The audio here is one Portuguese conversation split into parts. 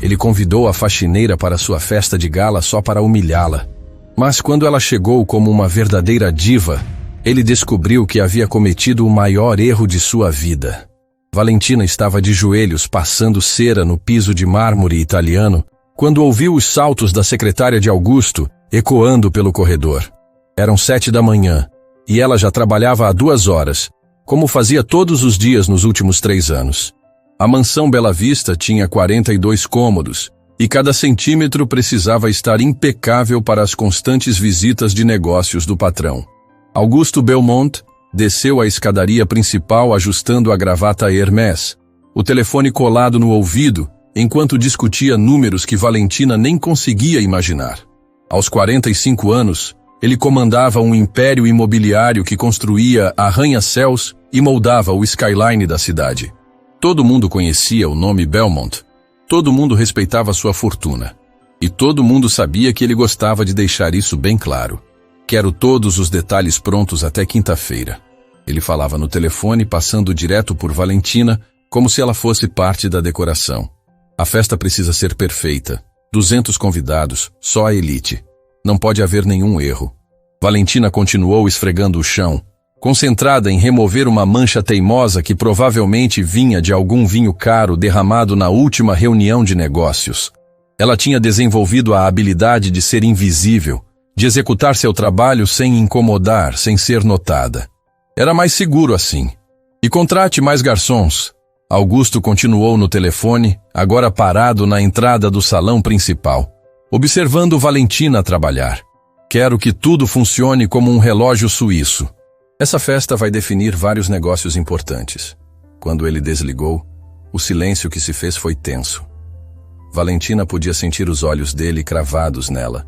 Ele convidou a faxineira para sua festa de gala só para humilhá-la. Mas quando ela chegou como uma verdadeira diva, ele descobriu que havia cometido o maior erro de sua vida. Valentina estava de joelhos passando cera no piso de mármore italiano quando ouviu os saltos da secretária de Augusto ecoando pelo corredor. Eram 7 da manhã e ela já trabalhava há 2 horas, como fazia todos os dias nos últimos 3 anos. A mansão Bela Vista tinha 42 cômodos e cada centímetro precisava estar impecável para as constantes visitas de negócios do patrão. Augusto Belmont desceu a escadaria principal ajustando a gravata Hermès, o telefone colado no ouvido, enquanto discutia números que Valentina nem conseguia imaginar. Aos 45 anos, ele comandava um império imobiliário que construía arranha-céus e moldava o skyline da cidade. Todo mundo conhecia o nome Belmont, todo mundo respeitava sua fortuna, e todo mundo sabia que ele gostava de deixar isso bem claro. Quero todos os detalhes prontos até quinta-feira. Ele falava no telefone, passando direto por Valentina, como se ela fosse parte da decoração. A festa precisa ser perfeita. 200 convidados, só a elite. Não pode haver nenhum erro. Valentina continuou esfregando o chão, concentrada em remover uma mancha teimosa que provavelmente vinha de algum vinho caro derramado na última reunião de negócios. Ela tinha desenvolvido a habilidade de ser invisível, de executar seu trabalho sem incomodar, sem ser notada. Era mais seguro assim. E contrate mais garçons. Augusto continuou no telefone, agora parado na entrada do salão principal, observando Valentina trabalhar. Quero que tudo funcione como um relógio suíço. Essa festa vai definir vários negócios importantes. Quando ele desligou, o silêncio que se fez foi tenso. Valentina podia sentir os olhos dele cravados nela,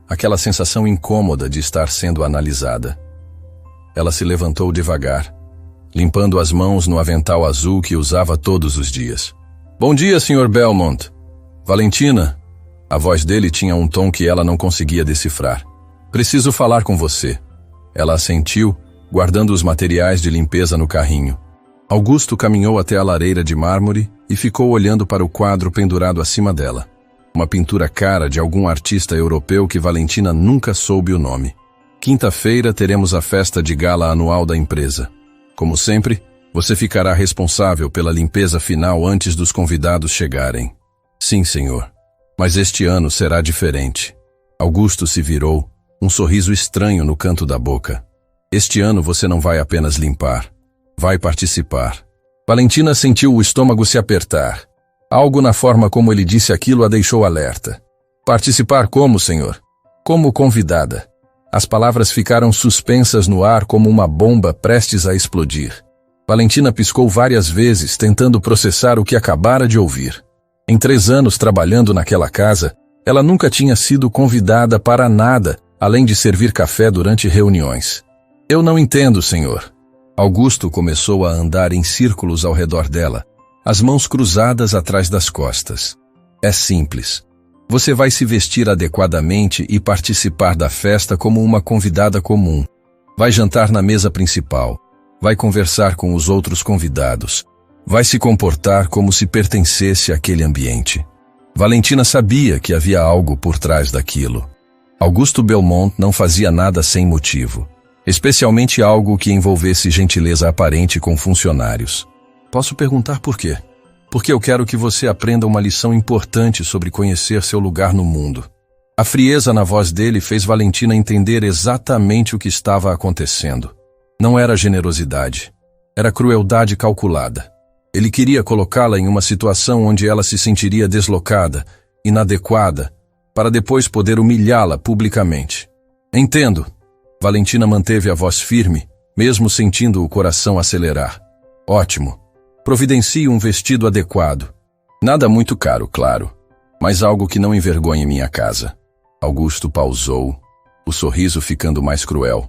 aquela sensação incômoda de estar sendo analisada. Ela se levantou devagar, limpando as mãos no avental azul que usava todos os dias. Bom dia, Sr. Belmont. Valentina. A voz dele tinha um tom que ela não conseguia decifrar. Preciso falar com você. Ela assentiu, guardando os materiais de limpeza no carrinho. Augusto caminhou até a lareira de mármore e ficou olhando para o quadro pendurado acima dela. Uma pintura cara de algum artista europeu que Valentina nunca soube o nome. Quinta-feira teremos a festa de gala anual da empresa. Como sempre, você ficará responsável pela limpeza final antes dos convidados chegarem. Sim, senhor. Mas este ano será diferente. Augusto se virou, um sorriso estranho no canto da boca. Este ano você não vai apenas limpar. Vai participar. Valentina sentiu o estômago se apertar. Algo na forma como ele disse aquilo a deixou alerta. Participar como, senhor? Como convidada. As palavras ficaram suspensas no ar como uma bomba prestes a explodir. Valentina piscou várias vezes, tentando processar o que acabara de ouvir. Em 3 anos trabalhando naquela casa, ela nunca tinha sido convidada para nada, além de servir café durante reuniões. Eu não entendo, senhor. Augusto começou a andar em círculos ao redor dela, as mãos cruzadas atrás das costas. É simples. Você vai se vestir adequadamente e participar da festa como uma convidada comum. Vai jantar na mesa principal. Vai conversar com os outros convidados. Vai se comportar como se pertencesse àquele ambiente. Valentina sabia que havia algo por trás daquilo. Augusto Belmont não fazia nada sem motivo, especialmente algo que envolvesse gentileza aparente com funcionários. Posso perguntar por quê? Porque eu quero que você aprenda uma lição importante sobre conhecer seu lugar no mundo. A frieza na voz dele fez Valentina entender exatamente o que estava acontecendo. Não era generosidade, era crueldade calculada. Ele queria colocá-la em uma situação onde ela se sentiria deslocada, inadequada, para depois poder humilhá-la publicamente. Entendo. Valentina manteve a voz firme, mesmo sentindo o coração acelerar. Ótimo. Providencie um vestido adequado. Nada muito caro, claro, mas algo que não envergonhe minha casa. Augusto pausou, o sorriso ficando mais cruel.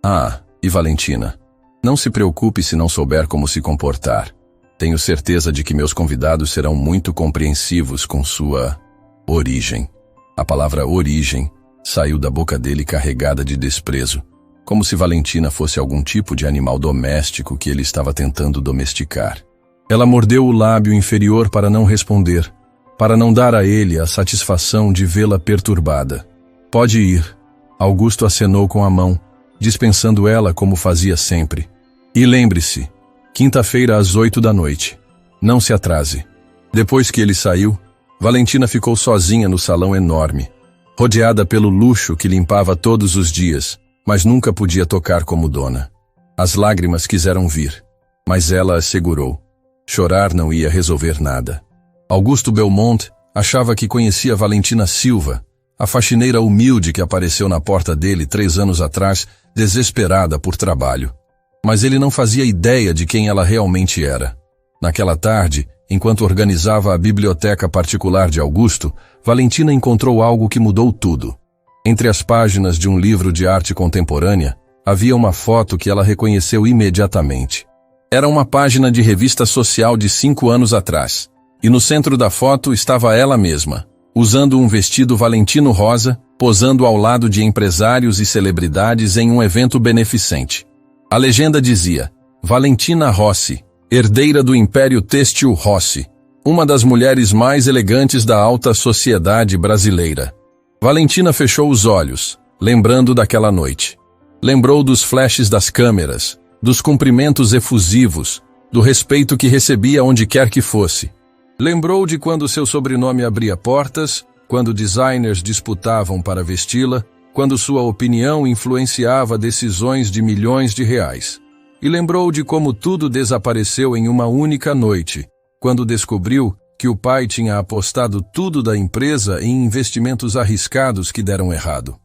Ah, e Valentina, não se preocupe se não souber como se comportar. Tenho certeza de que meus convidados serão muito compreensivos com sua origem. A palavra origem saiu da boca dele carregada de desprezo, como se Valentina fosse algum tipo de animal doméstico que ele estava tentando domesticar. Ela mordeu o lábio inferior para não responder, para não dar a ele a satisfação de vê-la perturbada. Pode ir. Augusto acenou com a mão, dispensando ela como fazia sempre. E lembre-se, quinta-feira às 8 da noite. Não se atrase. Depois que ele saiu, Valentina ficou sozinha no salão enorme, rodeada pelo luxo que limpava todos os dias, mas nunca podia tocar como dona. As lágrimas quiseram vir, mas ela as segurou. Chorar não ia resolver nada. Augusto Belmont achava que conhecia Valentina Silva, a faxineira humilde que apareceu na porta dele 3 anos atrás, desesperada por trabalho. Mas ele não fazia ideia de quem ela realmente era. Naquela tarde, enquanto organizava a biblioteca particular de Augusto, Valentina encontrou algo que mudou tudo. Entre as páginas de um livro de arte contemporânea, havia uma foto que ela reconheceu imediatamente. Era uma página de revista social de 5 anos atrás. E no centro da foto estava ela mesma, usando um vestido valentino rosa, posando ao lado de empresários e celebridades em um evento beneficente. A legenda dizia: Valentina Rossi, herdeira do Império Têxtil Rossi, uma das mulheres mais elegantes da alta sociedade brasileira. Valentina fechou os olhos, lembrando daquela noite. Lembrou dos flashes das câmeras, dos cumprimentos efusivos, do respeito que recebia onde quer que fosse. Lembrou de quando seu sobrenome abria portas, quando designers disputavam para vesti-la, quando sua opinião influenciava decisões de milhões de reais. E lembrou de como tudo desapareceu em uma única noite, quando descobriu que o pai tinha apostado tudo da empresa em investimentos arriscados que deram errado.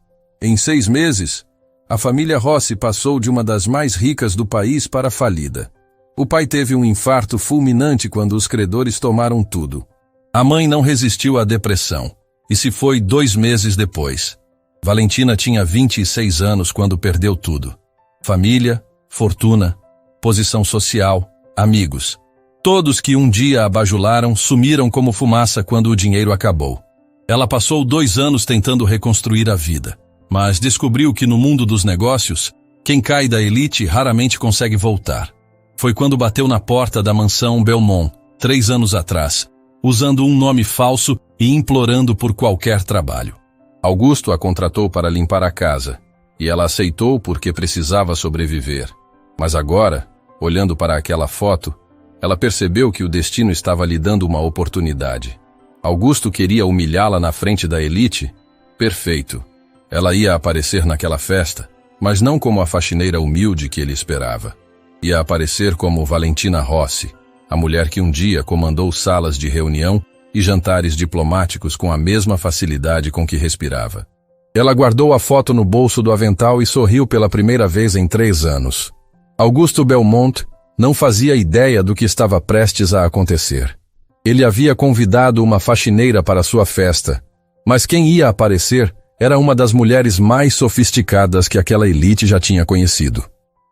Em 6 meses, a família Rossi passou de uma das mais ricas do país para falida. O pai teve um infarto fulminante quando os credores tomaram tudo. A mãe não resistiu à depressão e se foi 2 meses depois. Valentina tinha 26 anos quando perdeu tudo. Família, fortuna, posição social, amigos. Todos que um dia a bajularam sumiram como fumaça quando o dinheiro acabou. Ela passou 2 anos tentando reconstruir a vida, mas descobriu que no mundo dos negócios, quem cai da elite raramente consegue voltar. Foi quando bateu na porta da mansão Belmont, 3 anos atrás, usando um nome falso e implorando por qualquer trabalho. Augusto a contratou para limpar a casa, e ela aceitou porque precisava sobreviver. Mas agora, olhando para aquela foto, ela percebeu que o destino estava lhe dando uma oportunidade. Augusto queria humilhá-la na frente da elite? Perfeito. Ela ia aparecer naquela festa, mas não como a faxineira humilde que ele esperava. Ia aparecer como Valentina Rossi, a mulher que um dia comandou salas de reunião e jantares diplomáticos com a mesma facilidade com que respirava. Ela guardou a foto no bolso do avental e sorriu pela primeira vez em 3 anos. Augusto Belmont não fazia ideia do que estava prestes a acontecer. Ele havia convidado uma faxineira para sua festa, mas quem ia aparecer era uma das mulheres mais sofisticadas que aquela elite já tinha conhecido.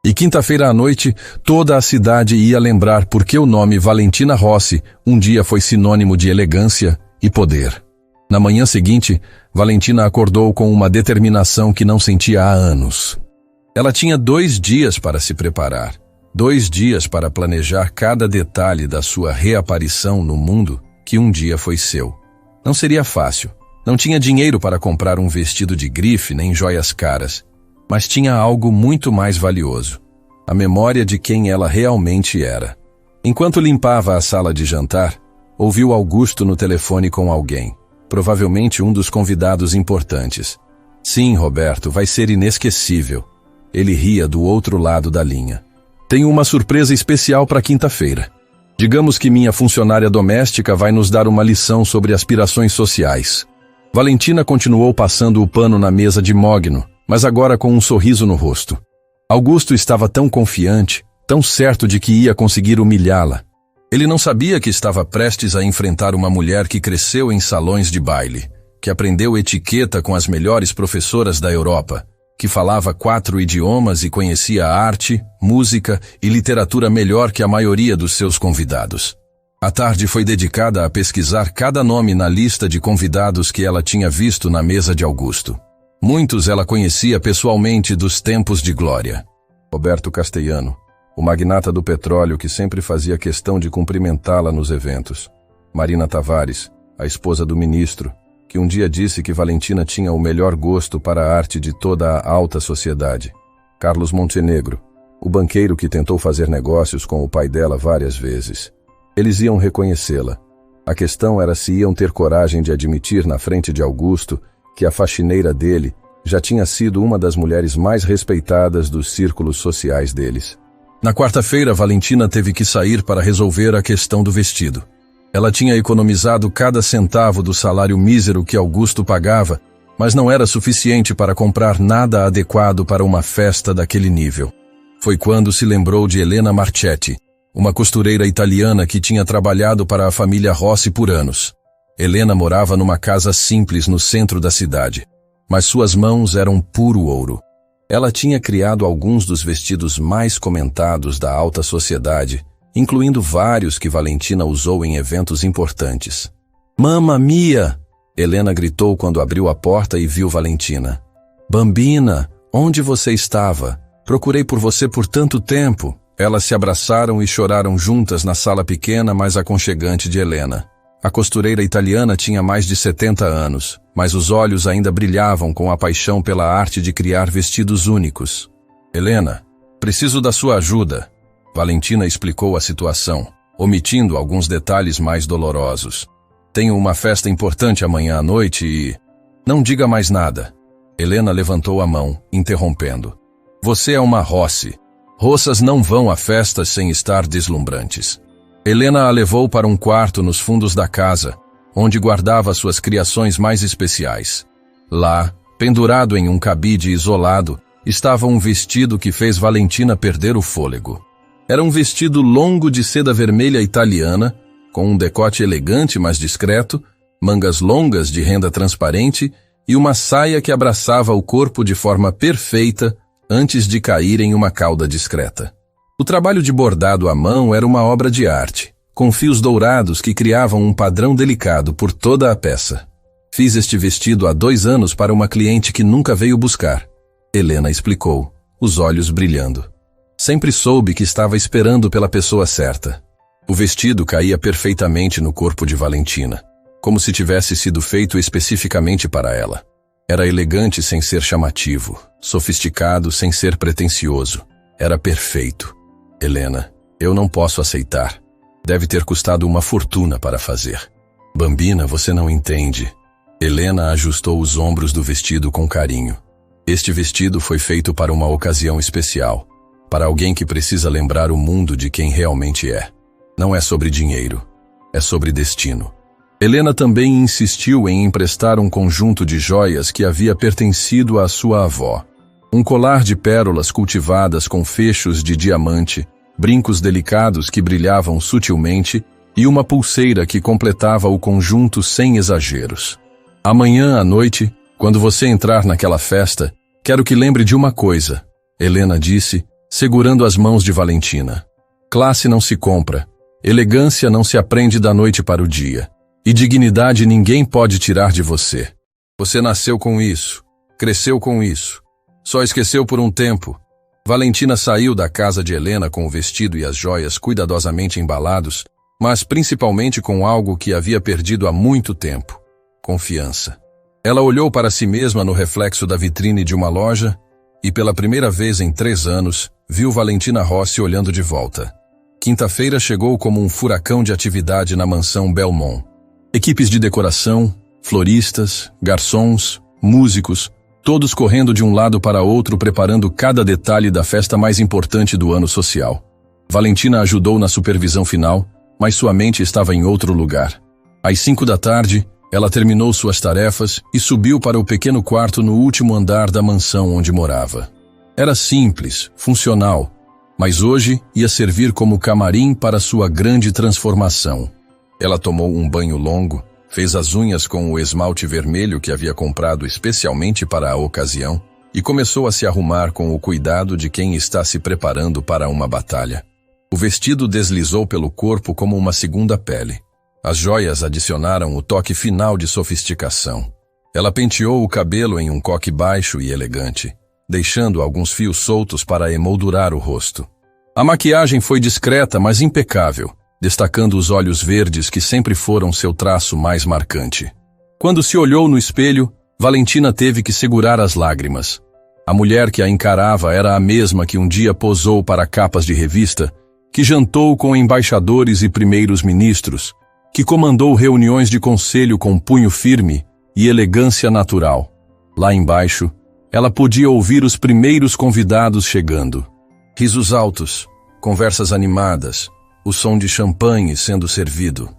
E quinta-feira à noite, toda a cidade ia lembrar porque o nome Valentina Rossi um dia foi sinônimo de elegância e poder. Na manhã seguinte, Valentina acordou com uma determinação que não sentia há anos. Ela tinha 2 dias para se preparar, 2 dias para planejar cada detalhe da sua reaparição no mundo que um dia foi seu. Não seria fácil. Não tinha dinheiro para comprar um vestido de grife nem joias caras. Mas tinha algo muito mais valioso: a memória de quem ela realmente era. Enquanto limpava a sala de jantar, ouviu Augusto no telefone com alguém, provavelmente um dos convidados importantes. Sim, Roberto, vai ser inesquecível. Ele ria do outro lado da linha. Tenho uma surpresa especial para quinta-feira. Digamos que minha funcionária doméstica vai nos dar uma lição sobre aspirações sociais. Valentina continuou passando o pano na mesa de mogno, mas agora com um sorriso no rosto. Augusto estava tão confiante, tão certo de que ia conseguir humilhá-la. Ele não sabia que estava prestes a enfrentar uma mulher que cresceu em salões de baile, que aprendeu etiqueta com as melhores professoras da Europa, que falava 4 idiomas e conhecia arte, música e literatura melhor que a maioria dos seus convidados. A tarde foi dedicada a pesquisar cada nome na lista de convidados que ela tinha visto na mesa de Augusto. Muitos ela conhecia pessoalmente dos tempos de glória. Roberto Castellano, o magnata do petróleo que sempre fazia questão de cumprimentá-la nos eventos. Marina Tavares, a esposa do ministro, que um dia disse que Valentina tinha o melhor gosto para a arte de toda a alta sociedade. Carlos Montenegro, o banqueiro que tentou fazer negócios com o pai dela várias vezes. Eles iam reconhecê-la. A questão era se iam ter coragem de admitir na frente de Augusto que a faxineira dele já tinha sido uma das mulheres mais respeitadas dos círculos sociais deles. Na quarta-feira, Valentina teve que sair para resolver a questão do vestido. Ela tinha economizado cada centavo do salário mísero que Augusto pagava, mas não era suficiente para comprar nada adequado para uma festa daquele nível. Foi quando se lembrou de Helena Marchetti, uma costureira italiana que tinha trabalhado para a família Rossi por anos. Helena morava numa casa simples no centro da cidade, mas suas mãos eram puro ouro. Ela tinha criado alguns dos vestidos mais comentados da alta sociedade, incluindo vários que Valentina usou em eventos importantes. "Mamma mia!" Helena gritou quando abriu a porta e viu Valentina. "Bambina, onde você estava? Procurei por você por tanto tempo." Elas se abraçaram e choraram juntas na sala pequena, mas aconchegante de Helena. A costureira italiana tinha mais de 70 anos, mas os olhos ainda brilhavam com a paixão pela arte de criar vestidos únicos. "Helena, preciso da sua ajuda." Valentina explicou a situação, omitindo alguns detalhes mais dolorosos. "Tenho uma festa importante amanhã à noite e..." "Não diga mais nada." Helena levantou a mão, interrompendo. "Você é uma Rossi. Roças não vão a festas sem estar deslumbrantes." Helena a levou para um quarto nos fundos da casa, onde guardava suas criações mais especiais. Lá, pendurado em um cabide isolado, estava um vestido que fez Valentina perder o fôlego. Era um vestido longo de seda vermelha italiana, com um decote elegante mas discreto, mangas longas de renda transparente e uma saia que abraçava o corpo de forma perfeita antes de cair em uma cauda discreta. O trabalho de bordado à mão era uma obra de arte, com fios dourados que criavam um padrão delicado por toda a peça. "Fiz este vestido há 2 anos para uma cliente que nunca veio buscar." Helena explicou, os olhos brilhando. "Sempre soube que estava esperando pela pessoa certa." O vestido caía perfeitamente no corpo de Valentina, como se tivesse sido feito especificamente para ela. Era elegante sem ser chamativo, sofisticado sem ser pretensioso. Era perfeito. "Helena, eu não posso aceitar. Deve ter custado uma fortuna para fazer." "Bambina, você não entende." Helena ajustou os ombros do vestido com carinho. "Este vestido foi feito para uma ocasião especial, para alguém que precisa lembrar o mundo de quem realmente é. Não é sobre dinheiro, é sobre destino." Helena também insistiu em emprestar um conjunto de joias que havia pertencido à sua avó. Um colar de pérolas cultivadas com fechos de diamante, brincos delicados que brilhavam sutilmente e uma pulseira que completava o conjunto sem exageros. "Amanhã à noite, quando você entrar naquela festa, quero que lembre de uma coisa", Helena disse, segurando as mãos de Valentina. "Classe não se compra, elegância não se aprende da noite para o dia, e dignidade ninguém pode tirar de você. Você nasceu com isso, cresceu com isso. Só esqueceu por um tempo." Valentina saiu da casa de Helena com o vestido e as joias cuidadosamente embalados, mas principalmente com algo que havia perdido há muito tempo: confiança. Ela olhou para si mesma no reflexo da vitrine de uma loja e, pela primeira vez em 3 anos, viu Valentina Rossi olhando de volta. Quinta-feira chegou como um furacão de atividade na mansão Belmont. Equipes de decoração, floristas, garçons, músicos, todos correndo de um lado para outro preparando cada detalhe da festa mais importante do ano social. Valentina ajudou na supervisão final, mas sua mente estava em outro lugar. Às 5 da tarde, ela terminou suas tarefas e subiu para o pequeno quarto no último andar da mansão onde morava. Era simples, funcional, mas hoje ia servir como camarim para sua grande transformação. Ela tomou um banho longo, fez as unhas com o esmalte vermelho que havia comprado especialmente para a ocasião e começou a se arrumar com o cuidado de quem está se preparando para uma batalha. O vestido deslizou pelo corpo como uma segunda pele. As joias adicionaram o toque final de sofisticação. Ela penteou o cabelo em um coque baixo e elegante, deixando alguns fios soltos para emoldurar o rosto. A maquiagem foi discreta, mas impecável. destacando os olhos verdes que sempre foram seu traço mais marcante. Quando se olhou no espelho, Valentina teve que segurar as lágrimas. A mulher que a encarava era a mesma que um dia posou para capas de revista, que jantou com embaixadores e primeiros ministros, que comandou reuniões de conselho com punho firme e elegância natural. Lá embaixo, ela podia ouvir os primeiros convidados chegando. Risos altos, conversas animadas, o som de champanhe sendo servido.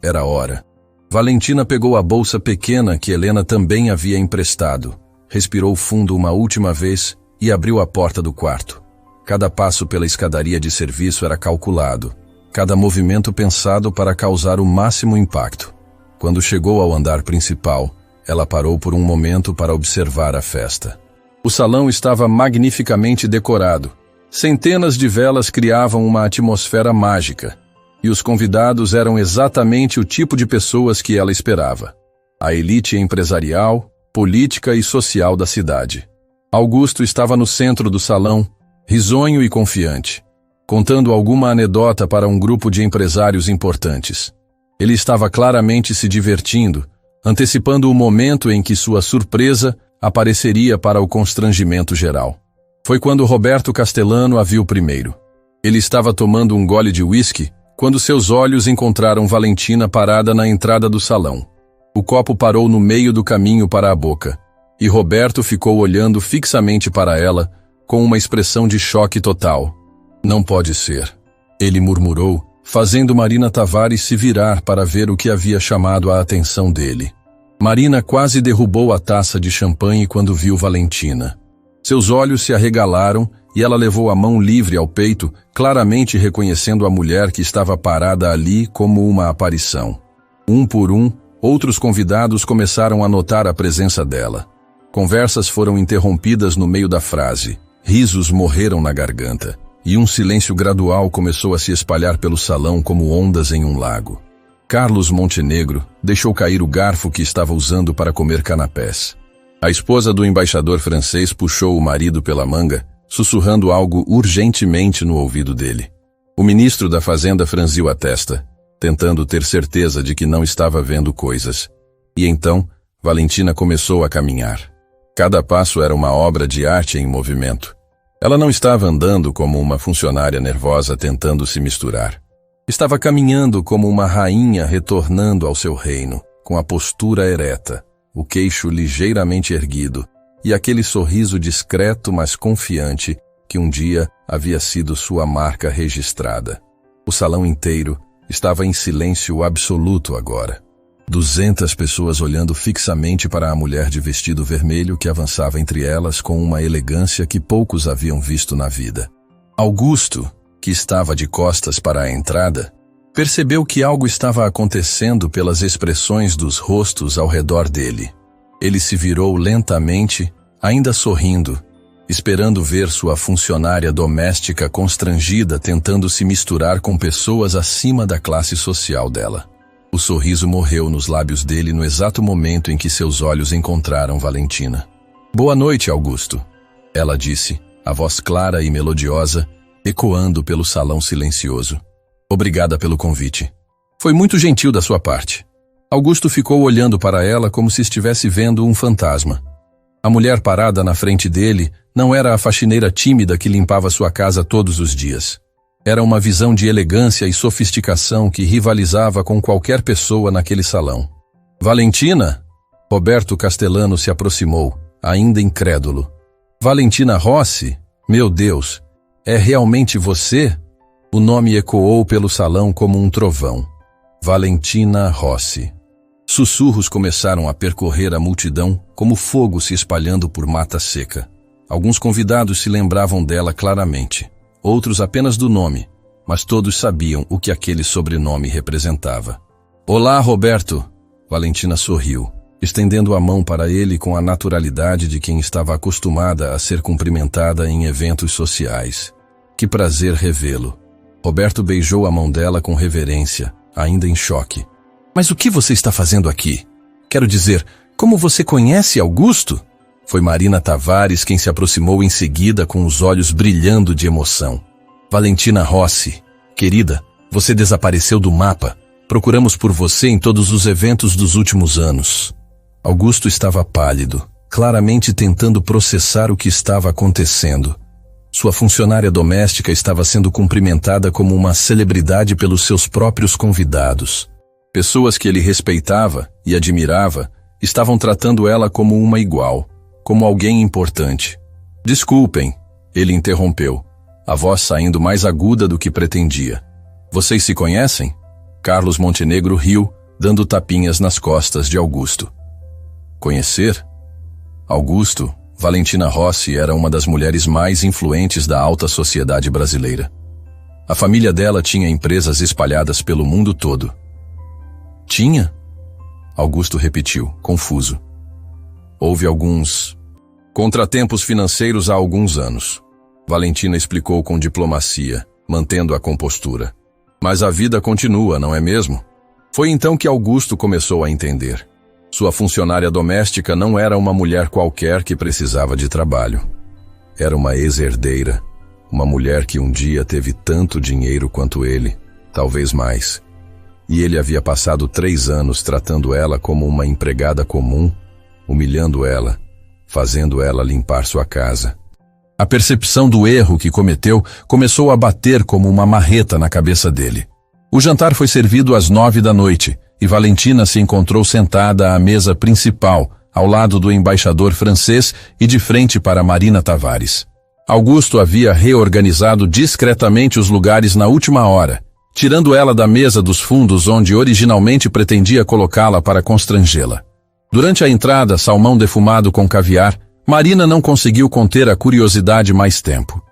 Era hora. Valentina pegou a bolsa pequena que Helena também havia emprestado, respirou fundo uma última vez e abriu a porta do quarto. Cada passo pela escadaria de serviço era calculado, cada movimento pensado para causar o máximo impacto. Quando chegou ao andar principal, ela parou por um momento para observar a festa. O salão estava magnificamente decorado. Centenas de velas criavam uma atmosfera mágica, e os convidados eram exatamente o tipo de pessoas que ela esperava. A elite empresarial, política e social da cidade. Augusto estava no centro do salão, risonho e confiante, contando alguma anedota para um grupo de empresários importantes. Ele estava claramente se divertindo, antecipando o momento em que sua surpresa apareceria para o constrangimento geral. Foi quando Roberto Castellano a viu primeiro. Ele estava tomando um gole de uísque quando seus olhos encontraram Valentina parada na entrada do salão. O copo parou no meio do caminho para a boca, e Roberto ficou olhando fixamente para ela, com uma expressão de choque total. Não pode ser, ele murmurou, fazendo Marina Tavares se virar para ver o que havia chamado a atenção dele. Marina quase derrubou a taça de champanhe quando viu Valentina. Seus olhos se arregalaram e ela levou a mão livre ao peito, claramente reconhecendo a mulher que estava parada ali como uma aparição. Um por um, outros convidados começaram a notar a presença dela. Conversas foram interrompidas no meio da frase, risos morreram na garganta, e um silêncio gradual começou a se espalhar pelo salão como ondas em um lago. Carlos Montenegro deixou cair o garfo que estava usando para comer canapés. A esposa do embaixador francês puxou o marido pela manga, sussurrando algo urgentemente no ouvido dele. O ministro da Fazenda franziu a testa, tentando ter certeza de que não estava vendo coisas. E então, Valentina começou a caminhar. Cada passo era uma obra de arte em movimento. Ela não estava andando como uma funcionária nervosa tentando se misturar. Estava caminhando como uma rainha retornando ao seu reino, com a postura ereta, o queixo ligeiramente erguido e aquele sorriso discreto mas confiante que um dia havia sido sua marca registrada. O salão inteiro estava em silêncio absoluto agora. 200 pessoas olhando fixamente para a mulher de vestido vermelho que avançava entre elas com uma elegância que poucos haviam visto na vida. Augusto, que estava de costas para a entrada, percebeu que algo estava acontecendo pelas expressões dos rostos ao redor dele. Ele se virou lentamente, ainda sorrindo, esperando ver sua funcionária doméstica constrangida tentando se misturar com pessoas acima da classe social dela. O sorriso morreu nos lábios dele no exato momento em que seus olhos encontraram Valentina. "Boa noite, Augusto", ela disse, a voz clara e melodiosa, ecoando pelo salão silencioso. "Obrigada pelo convite. Foi muito gentil da sua parte." Augusto ficou olhando para ela como se estivesse vendo um fantasma. A mulher parada na frente dele não era a faxineira tímida que limpava sua casa todos os dias. Era uma visão de elegância e sofisticação que rivalizava com qualquer pessoa naquele salão. "Valentina?" Roberto Castellano se aproximou, ainda incrédulo. "Valentina Rossi? Meu Deus, é realmente você?" O nome ecoou pelo salão como um trovão. Valentina Rossi. Sussurros começaram a percorrer a multidão como fogo se espalhando por mata seca. Alguns convidados se lembravam dela claramente, outros apenas do nome, mas todos sabiam o que aquele sobrenome representava. "Olá, Roberto!" Valentina sorriu, estendendo a mão para ele com a naturalidade de quem estava acostumada a ser cumprimentada em eventos sociais. "Que prazer revê-lo." Roberto beijou a mão dela com reverência, ainda em choque. "Mas o que você está fazendo aqui? Quero dizer, como você conhece Augusto?" Foi Marina Tavares quem se aproximou em seguida com os olhos brilhando de emoção. "Valentina Rossi, querida, Você desapareceu do mapa. Procuramos por você em todos os eventos dos últimos anos. Augusto estava pálido, claramente tentando processar o que estava acontecendo. Sua funcionária doméstica estava sendo cumprimentada como uma celebridade pelos seus próprios convidados. Pessoas que ele respeitava e admirava estavam tratando ela como uma igual, como alguém importante. Desculpem, ele interrompeu, a voz saindo mais aguda do que pretendia. Vocês se conhecem? Carlos Montenegro riu, dando tapinhas nas costas de Augusto. Conhecer? Augusto, Valentina Rossi era uma das mulheres mais influentes da alta sociedade brasileira. A família dela tinha empresas espalhadas pelo mundo todo. Tinha? Augusto repetiu, confuso. Houve alguns contratempos financeiros há alguns anos. Valentina explicou com diplomacia, mantendo a compostura. Mas a vida continua, não é mesmo? Foi então que Augusto começou a entender. Sua funcionária doméstica não era uma mulher qualquer que precisava de trabalho. Era uma ex-herdeira, uma mulher que um dia teve tanto dinheiro quanto ele, talvez mais. E ele havia passado 3 anos tratando ela como uma empregada comum, humilhando ela, fazendo ela limpar sua casa. A percepção do erro que cometeu começou a bater como uma marreta na cabeça dele. O jantar foi servido às 9 da noite e Valentina se encontrou sentada à mesa principal, ao lado do embaixador francês e de frente para Marina Tavares. Augusto havia reorganizado discretamente os lugares na última hora, tirando ela da mesa dos fundos onde originalmente pretendia colocá-la para constrangê-la. Durante a entrada, salmão defumado com caviar, Marina não conseguiu conter a curiosidade mais tempo.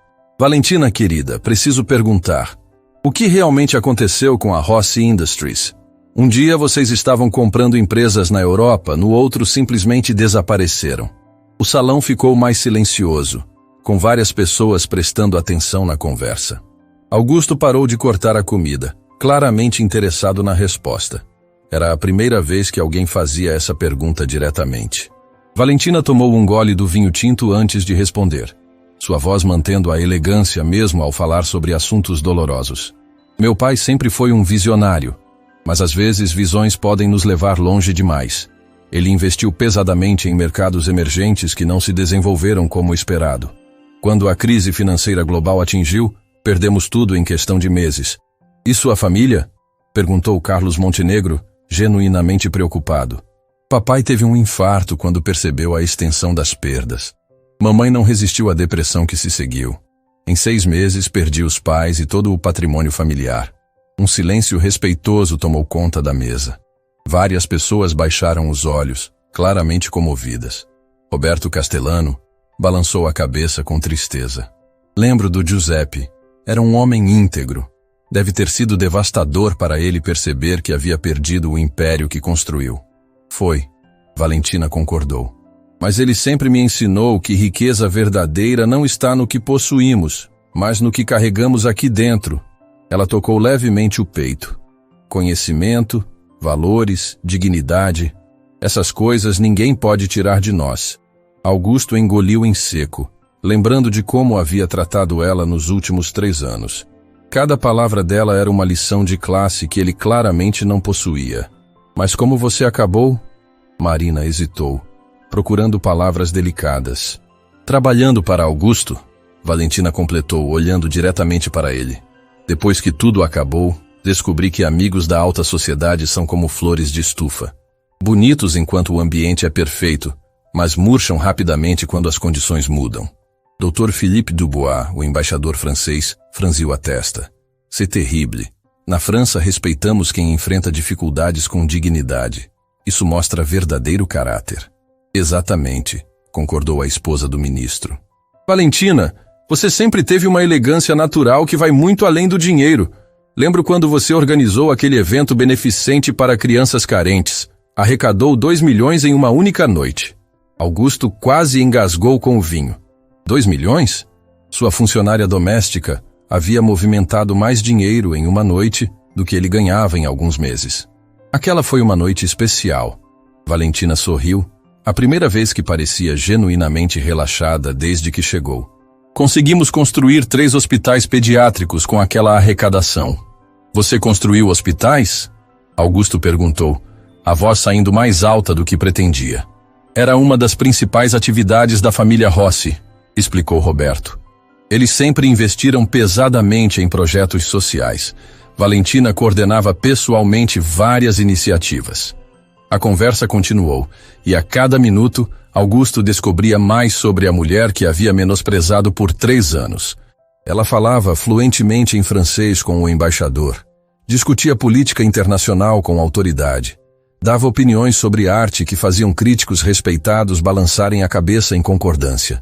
Valentina, querida, preciso perguntar. O que realmente aconteceu com a Rossi Industries? Um dia vocês estavam comprando empresas na Europa, no outro simplesmente desapareceram. O salão ficou mais silencioso, com várias pessoas prestando atenção na conversa. Augusto parou de cortar a comida, claramente interessado na resposta. Era a primeira vez que alguém fazia essa pergunta diretamente. Valentina tomou um gole do vinho tinto antes de responder, sua voz mantendo a elegância mesmo ao falar sobre assuntos dolorosos. Meu pai sempre foi um visionário, mas às vezes visões podem nos levar longe demais. Ele investiu pesadamente em mercados emergentes que não se desenvolveram como esperado. Quando a crise financeira global atingiu, perdemos tudo em questão de meses. E sua família? Perguntou Carlos Montenegro, genuinamente preocupado. Papai teve um infarto quando percebeu a extensão das perdas. Mamãe não resistiu à depressão que se seguiu. Em 6 meses perdi os pais e todo o patrimônio familiar. Um silêncio respeitoso tomou conta da mesa. Várias pessoas baixaram os olhos, claramente comovidas. Roberto Castellano balançou a cabeça com tristeza. Lembro do Giuseppe. Era um homem íntegro. Deve ter sido devastador para ele perceber que havia perdido o império que construiu. Foi. Valentina concordou. Mas ele sempre me ensinou que riqueza verdadeira não está no que possuímos, mas no que carregamos aqui dentro. Ela tocou levemente o peito. Conhecimento, valores, dignidade. Essas coisas ninguém pode tirar de nós. Augusto engoliu em seco, lembrando de como havia tratado ela nos últimos 3 anos. Cada palavra dela era uma lição de classe que ele claramente não possuía. Mas como você acabou? Marina hesitou, procurando palavras delicadas. Trabalhando para Augusto? Valentina completou, olhando diretamente para ele. Depois que tudo acabou, descobri que amigos da alta sociedade são como flores de estufa. Bonitos enquanto o ambiente é perfeito, mas murcham rapidamente quando as condições mudam. Dr. Philippe Dubois, o embaixador francês, franziu a testa. C'est terrible. Na França, respeitamos quem enfrenta dificuldades com dignidade. Isso mostra verdadeiro caráter. Exatamente, concordou a esposa do ministro. Valentina, você sempre teve uma elegância natural que vai muito além do dinheiro. Lembro quando você organizou aquele evento beneficente para crianças carentes. Arrecadou 2 milhões em uma única noite. Augusto quase engasgou com o vinho. 2 milhões? Sua funcionária doméstica havia movimentado mais dinheiro em uma noite do que ele ganhava em alguns meses. Aquela foi uma noite especial. Valentina sorriu, a primeira vez que parecia genuinamente relaxada desde que chegou. Conseguimos construir 3 hospitais pediátricos com aquela arrecadação. Você construiu hospitais? Augusto perguntou, a voz saindo mais alta do que pretendia. Era uma das principais atividades da família Rossi, explicou Roberto. Eles sempre investiram pesadamente em projetos sociais. Valentina coordenava pessoalmente várias iniciativas. A conversa continuou, e a cada minuto, Augusto descobria mais sobre a mulher que havia menosprezado por 3 anos. Ela falava fluentemente em francês com o embaixador, discutia política internacional com autoridade, dava opiniões sobre arte que faziam críticos respeitados balançarem a cabeça em concordância.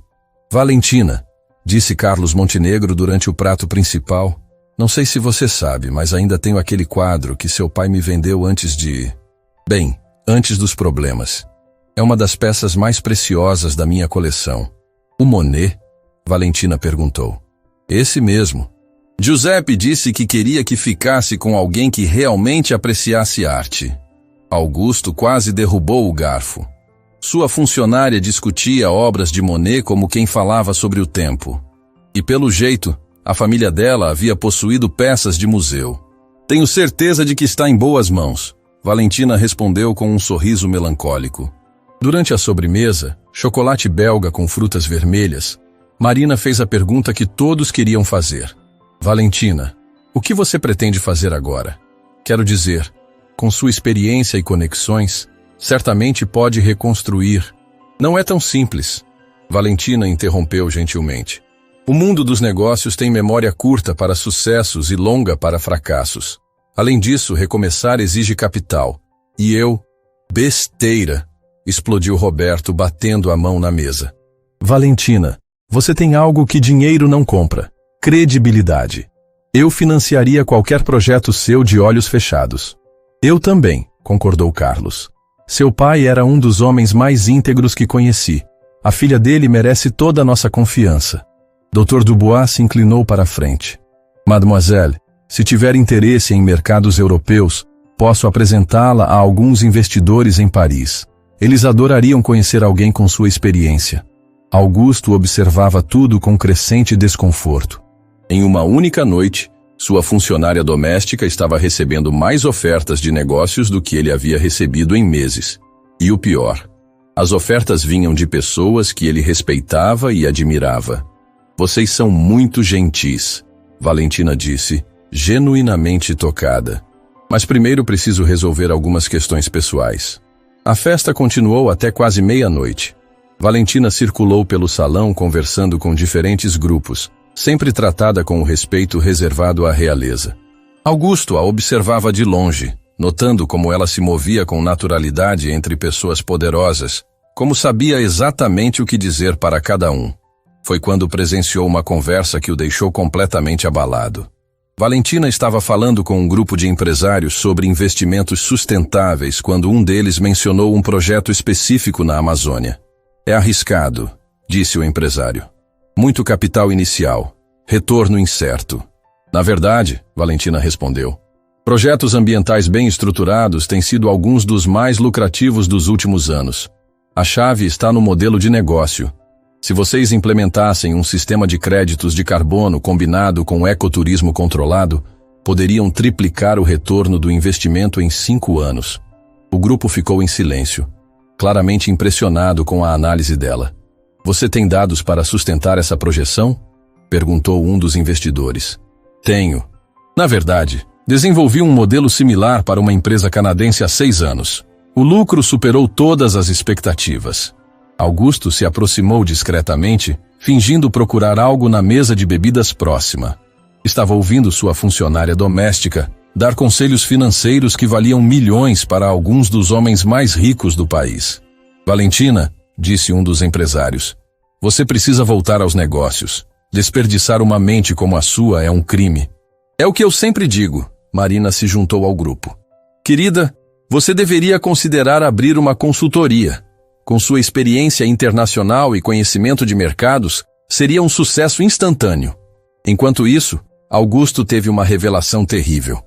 Valentina, disse Carlos Montenegro durante o prato principal, não sei se você sabe, mas ainda tenho aquele quadro que seu pai me vendeu antes dos problemas. É uma das peças mais preciosas da minha coleção. O Monet? Valentina perguntou. Esse mesmo. Giuseppe disse que queria que ficasse com alguém que realmente apreciasse arte. Augusto quase derrubou o garfo. Sua funcionária discutia obras de Monet como quem falava sobre o tempo. E pelo jeito, a família dela havia possuído peças de museu. Tenho certeza de que está em boas mãos, Valentina respondeu com um sorriso melancólico. Durante a sobremesa, chocolate belga com frutas vermelhas, Marina fez a pergunta que todos queriam fazer. Valentina, o que você pretende fazer agora? Quero dizer, com sua experiência e conexões, certamente pode reconstruir. Não é tão simples. Valentina interrompeu gentilmente. O mundo dos negócios tem memória curta para sucessos e longa para fracassos. Além disso, recomeçar exige capital. E eu... Besteira! Explodiu Roberto, batendo a mão na mesa. Valentina, você tem algo que dinheiro não compra. Credibilidade. Eu financiaria qualquer projeto seu de olhos fechados. Eu também, concordou Carlos. Seu pai era um dos homens mais íntegros que conheci. A filha dele merece toda a nossa confiança. Dr. Dubois se inclinou para a frente. Mademoiselle, se tiver interesse em mercados europeus, posso apresentá-la a alguns investidores em Paris. Eles adorariam conhecer alguém com sua experiência. Augusto observava tudo com crescente desconforto. Em uma única noite, sua funcionária doméstica estava recebendo mais ofertas de negócios do que ele havia recebido em meses. E o pior, as ofertas vinham de pessoas que ele respeitava e admirava. Vocês são muito gentis, Valentina disse, genuinamente tocada. Mas primeiro preciso resolver algumas questões pessoais. A festa continuou até quase meia-noite. Valentina circulou pelo salão conversando com diferentes grupos, sempre tratada com o respeito reservado à realeza. Augusto a observava de longe, notando como ela se movia com naturalidade entre pessoas poderosas, como sabia exatamente o que dizer para cada um. Foi quando presenciou uma conversa que o deixou completamente abalado. Valentina estava falando com um grupo de empresários sobre investimentos sustentáveis quando um deles mencionou um projeto específico na Amazônia. É arriscado, disse o empresário. Muito capital inicial, retorno incerto. Na verdade, Valentina respondeu, projetos ambientais bem estruturados têm sido alguns dos mais lucrativos dos últimos anos. A chave está no modelo de negócio. Se vocês implementassem um sistema de créditos de carbono combinado com ecoturismo controlado, poderiam triplicar o retorno do investimento em 5 anos. O grupo ficou em silêncio, claramente impressionado com a análise dela. Você tem dados para sustentar essa projeção? Perguntou um dos investidores. Tenho. Na verdade, desenvolvi um modelo similar para uma empresa canadense há 6 anos. O lucro superou todas as expectativas. Augusto se aproximou discretamente, fingindo procurar algo na mesa de bebidas próxima. Estava ouvindo sua funcionária doméstica dar conselhos financeiros que valiam milhões para alguns dos homens mais ricos do país. Valentina, disse um dos empresários, você precisa voltar aos negócios. Desperdiçar uma mente como a sua é um crime. É o que eu sempre digo, Marina se juntou ao grupo. Querida, você deveria considerar abrir uma consultoria. Com sua experiência internacional e conhecimento de mercados, seria um sucesso instantâneo. Enquanto isso, Augusto teve uma revelação terrível.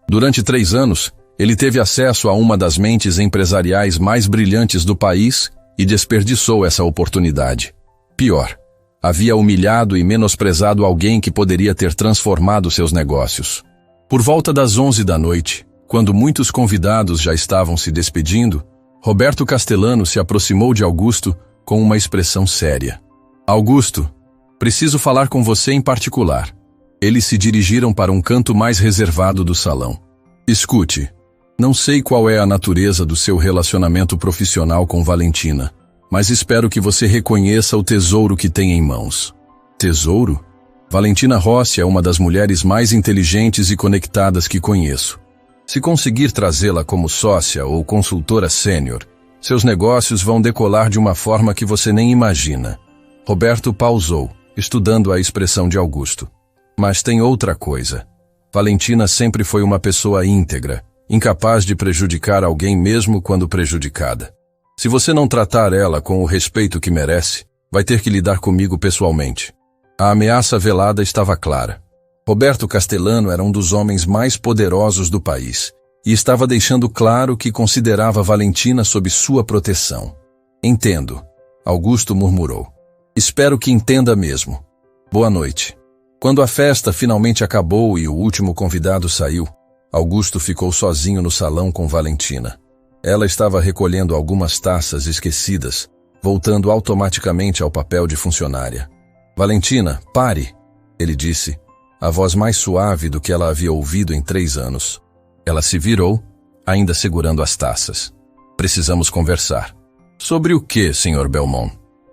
Durante 3 anos, ele teve acesso a uma das mentes empresariais mais brilhantes do país e desperdiçou essa oportunidade. Pior, havia humilhado e menosprezado alguém que poderia ter transformado seus negócios. Por volta das 11 da noite, quando muitos convidados já estavam se despedindo, Roberto Castellano se aproximou de Augusto com uma expressão séria. Augusto, preciso falar com você em particular. Eles se dirigiram para um canto mais reservado do salão. Escute, não sei qual é a natureza do seu relacionamento profissional com Valentina, mas espero que você reconheça o tesouro que tem em mãos. Tesouro? Valentina Rossi é uma das mulheres mais inteligentes e conectadas que conheço. Se conseguir trazê-la como sócia ou consultora sênior, seus negócios vão decolar de uma forma que você nem imagina. Roberto pausou, estudando a expressão de Augusto. Mas tem outra coisa. Valentina sempre foi uma pessoa íntegra, incapaz de prejudicar alguém mesmo quando prejudicada. Se você não tratar ela com o respeito que merece, vai ter que lidar comigo pessoalmente. A ameaça velada estava clara. Roberto Castellano era um dos homens mais poderosos do país e estava deixando claro que considerava Valentina sob sua proteção. Entendo, Augusto murmurou. Espero que entenda mesmo. Boa noite. Quando a festa finalmente acabou e o último convidado saiu, Augusto ficou sozinho no salão com Valentina. Ela estava recolhendo algumas taças esquecidas, voltando automaticamente ao papel de funcionária. Valentina, pare, ele disse, a voz mais suave do que ela havia ouvido em 3 anos. Ela se virou, ainda segurando as taças. Precisamos conversar. Sobre o que, Sr. Belmont?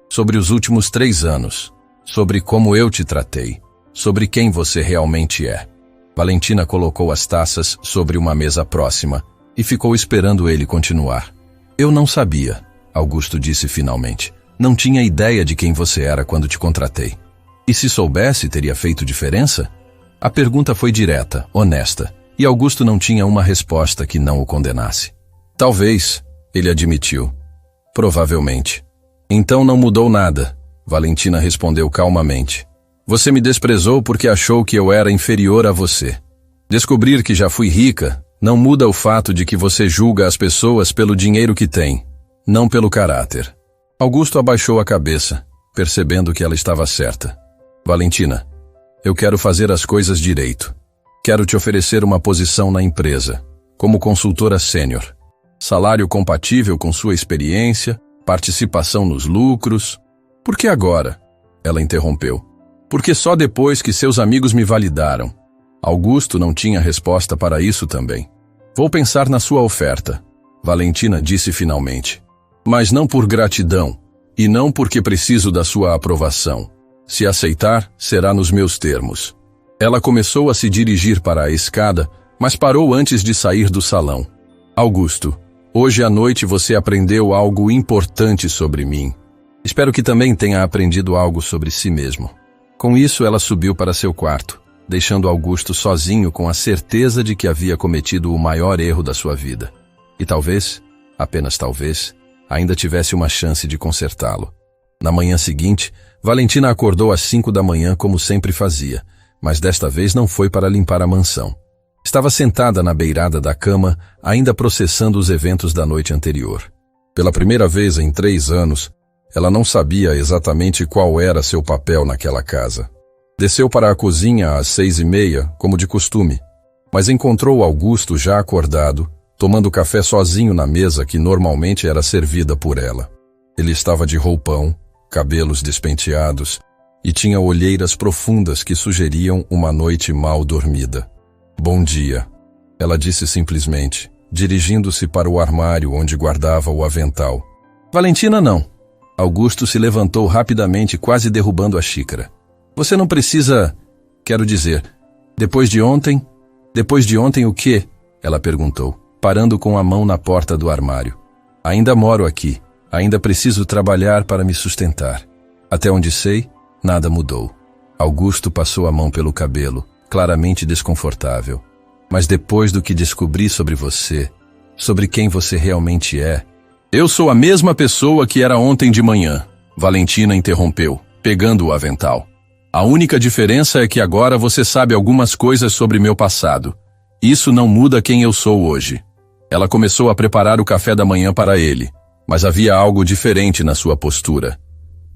Sobre os últimos 3 anos. Sobre como eu te tratei. Sobre quem você realmente é. Valentina colocou as taças sobre uma mesa próxima e ficou esperando ele continuar. Eu não sabia, Augusto disse finalmente. Não tinha ideia de quem você era quando te contratei. E se soubesse, teria feito diferença? A pergunta foi direta, honesta, e Augusto não tinha uma resposta que não o condenasse. Talvez, ele admitiu. Provavelmente. Então não mudou nada, Valentina respondeu calmamente. Você me desprezou porque achou que eu era inferior a você. Descobrir que já fui rica não muda o fato de que você julga as pessoas pelo dinheiro que tem, não pelo caráter. Augusto abaixou a cabeça, percebendo que ela estava certa. Valentina, eu quero fazer as coisas direito. Quero te oferecer uma posição na empresa, como consultora sênior. Salário compatível com sua experiência, participação nos lucros. Por que agora? Ela interrompeu. Porque só depois que seus amigos me validaram. Augusto não tinha resposta para isso também. Vou pensar na sua oferta, Valentina disse finalmente. Mas não por gratidão, e não porque preciso da sua aprovação. Se aceitar, será nos meus termos. Ela começou a se dirigir para a escada, mas parou antes de sair do salão. Augusto, hoje à noite você aprendeu algo importante sobre mim. Espero que também tenha aprendido algo sobre si mesmo. Com isso, ela subiu para seu quarto, deixando Augusto sozinho com a certeza de que havia cometido o maior erro da sua vida. E talvez, apenas talvez, ainda tivesse uma chance de consertá-lo. Na manhã seguinte, Valentina acordou às 5 da manhã como sempre fazia, mas desta vez não foi para limpar a mansão. Estava sentada na beirada da cama, ainda processando os eventos da noite anterior. Pela primeira vez em 3 anos, ela não sabia exatamente qual era seu papel naquela casa. Desceu para a cozinha às 6h30, como de costume, mas encontrou Augusto já acordado, tomando café sozinho na mesa que normalmente era servida por ela. Ele estava de roupão, cabelos despenteados e tinha olheiras profundas que sugeriam uma noite mal dormida. Bom dia, ela disse simplesmente, dirigindo-se para o armário onde guardava o avental. Valentina não. Augusto se levantou rapidamente, quase derrubando a xícara. Você não precisa... Quero dizer, depois de ontem o quê? Ela perguntou, parando com a mão na porta do armário. Ainda moro aqui. Ainda preciso trabalhar para me sustentar. Até onde sei, nada mudou. Augusto passou a mão pelo cabelo, claramente desconfortável. Mas depois do que descobri sobre você, sobre quem você realmente é... Eu sou a mesma pessoa que era ontem de manhã, Valentina interrompeu, pegando o avental. A única diferença é que agora você sabe algumas coisas sobre meu passado. Isso não muda quem eu sou hoje. Ela começou a preparar o café da manhã para ele, mas havia algo diferente na sua postura.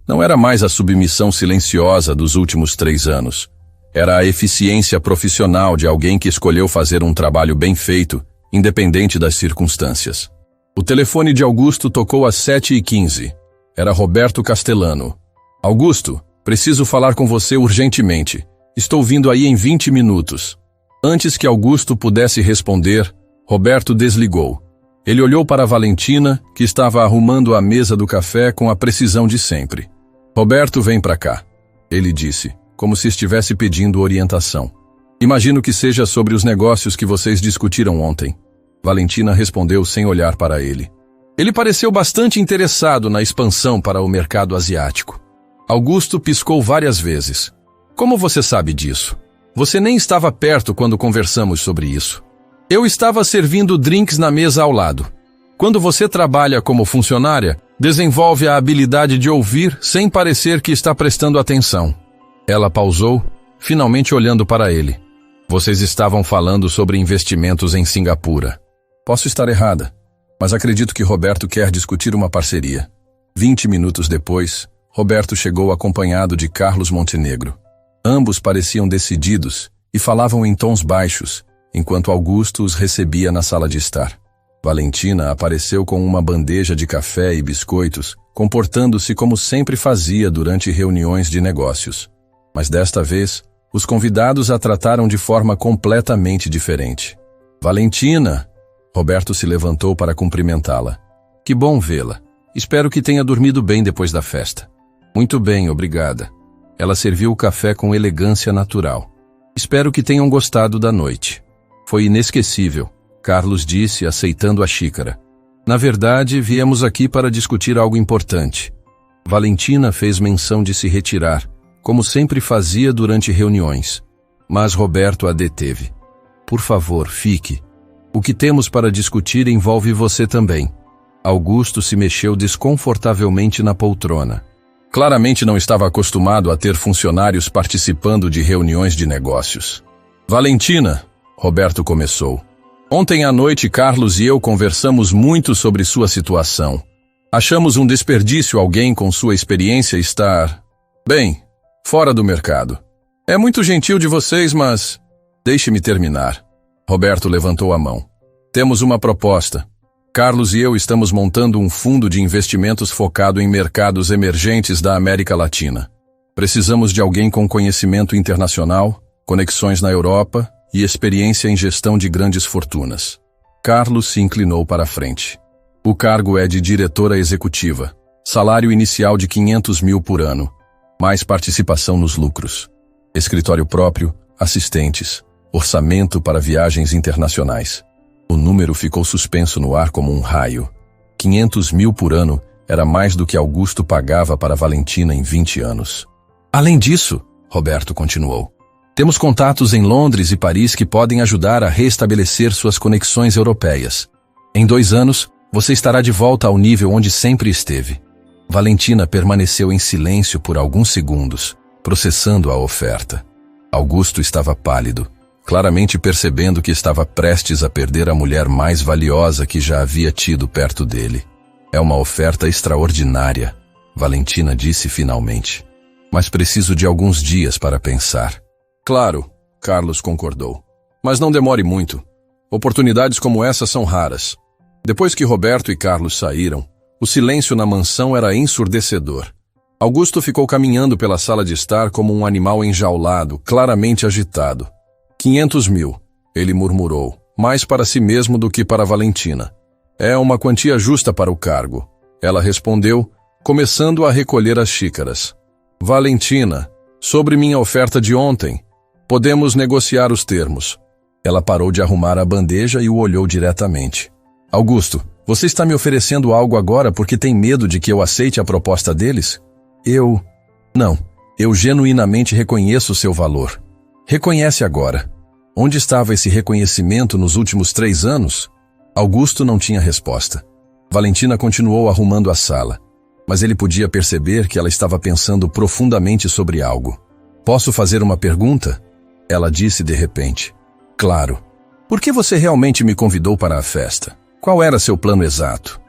Não era mais a submissão silenciosa dos últimos 3 anos. Era a eficiência profissional de alguém que escolheu fazer um trabalho bem feito, independente das circunstâncias. O telefone de Augusto tocou às 7h15. Era Roberto Castellano. Augusto, preciso falar com você urgentemente. Estou vindo aí em 20 minutos. Antes que Augusto pudesse responder, Roberto desligou. Ele olhou para Valentina, que estava arrumando a mesa do café com a precisão de sempre. Roberto, vem para cá, ele disse, como se estivesse pedindo orientação. Imagino que seja sobre os negócios que vocês discutiram ontem. Valentina respondeu sem olhar para ele. Ele pareceu bastante interessado na expansão para o mercado asiático. Augusto piscou várias vezes. Como você sabe disso? Você nem estava perto quando conversamos sobre isso. Eu estava servindo drinks na mesa ao lado. Quando você trabalha como funcionária, desenvolve a habilidade de ouvir sem parecer que está prestando atenção. Ela pausou, finalmente olhando para ele. Vocês estavam falando sobre investimentos em Singapura. Posso estar errada, mas acredito que Roberto quer discutir uma parceria. 20 minutos depois, Roberto chegou acompanhado de Carlos Montenegro. Ambos pareciam decididos e falavam em tons baixos, enquanto Augusto os recebia na sala de estar. Valentina apareceu com uma bandeja de café e biscoitos, comportando-se como sempre fazia durante reuniões de negócios. Mas desta vez, os convidados a trataram de forma completamente diferente. Valentina! Roberto se levantou para cumprimentá-la. Que bom vê-la. Espero que tenha dormido bem depois da festa. Muito bem, obrigada. Ela serviu o café com elegância natural. Espero que tenham gostado da noite. Foi inesquecível, Carlos disse, aceitando a xícara. Na verdade, viemos aqui para discutir algo importante. Valentina fez menção de se retirar, como sempre fazia durante reuniões. Mas Roberto a deteve. Por favor, fique. O que temos para discutir envolve você também. Augusto se mexeu desconfortavelmente na poltrona. Claramente não estava acostumado a ter funcionários participando de reuniões de negócios. Valentina, Roberto começou. Ontem à noite, Carlos e eu conversamos muito sobre sua situação. Achamos um desperdício alguém com sua experiência estar, bem, fora do mercado. É muito gentil de vocês, mas... Deixe-me terminar. Roberto levantou a mão. Temos uma proposta. Carlos e eu estamos montando um fundo de investimentos focado em mercados emergentes da América Latina. Precisamos de alguém com conhecimento internacional, conexões na Europa e experiência em gestão de grandes fortunas. Carlos se inclinou para a frente. O cargo é de diretora executiva, salário inicial de 500 mil por ano, mais participação nos lucros. Escritório próprio, assistentes, orçamento para viagens internacionais. O número ficou suspenso no ar como um raio. 500 mil por ano era mais do que Augusto pagava para Valentina em 20 anos. Além disso, Roberto continuou, temos contatos em Londres e Paris que podem ajudar a restabelecer suas conexões europeias. Em 2 anos, você estará de volta ao nível onde sempre esteve. Valentina permaneceu em silêncio por alguns segundos, processando a oferta. Augusto estava pálido, claramente percebendo que estava prestes a perder a mulher mais valiosa que já havia tido perto dele. É uma oferta extraordinária, Valentina disse finalmente. Mas preciso de alguns dias para pensar. Claro, Carlos concordou. Mas não demore muito. Oportunidades como essa são raras. Depois que Roberto e Carlos saíram, o silêncio na mansão era ensurdecedor. Augusto ficou caminhando pela sala de estar como um animal enjaulado, claramente agitado. 500 mil, ele murmurou, mais para si mesmo do que para Valentina. É uma quantia justa para o cargo. Ela respondeu, começando a recolher as xícaras. Valentina, sobre minha oferta de ontem, podemos negociar os termos. Ela parou de arrumar a bandeja e o olhou diretamente. Augusto, você está me oferecendo algo agora porque tem medo de que eu aceite a proposta deles? Não, eu genuinamente reconheço o seu valor. Reconhece agora. Onde estava esse reconhecimento nos últimos 3 anos? Augusto não tinha resposta. Valentina continuou arrumando a sala, mas ele podia perceber que ela estava pensando profundamente sobre algo. Posso fazer uma pergunta? Ela disse de repente. Claro. Por que você realmente me convidou para a festa? Qual era seu plano exato?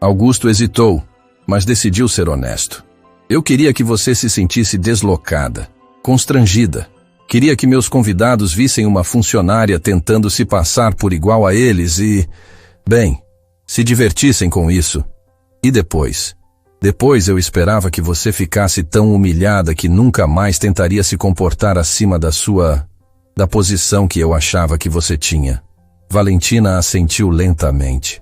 Augusto hesitou, mas decidiu ser honesto. Eu queria que você se sentisse deslocada, constrangida. Queria que meus convidados vissem uma funcionária tentando se passar por igual a eles e, bem, se divertissem com isso. E depois? Depois eu esperava que você ficasse tão humilhada que nunca mais tentaria se comportar acima da posição que eu achava que você tinha. Valentina assentiu lentamente.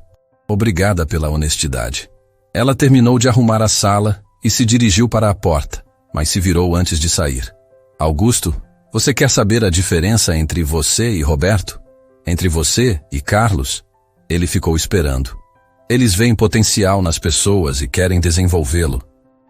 Obrigada pela honestidade. Ela terminou de arrumar a sala e se dirigiu para a porta, mas se virou antes de sair. Augusto, você quer saber a diferença entre você e Roberto? Entre você e Carlos? Ele ficou esperando. Eles veem potencial nas pessoas e querem desenvolvê-lo.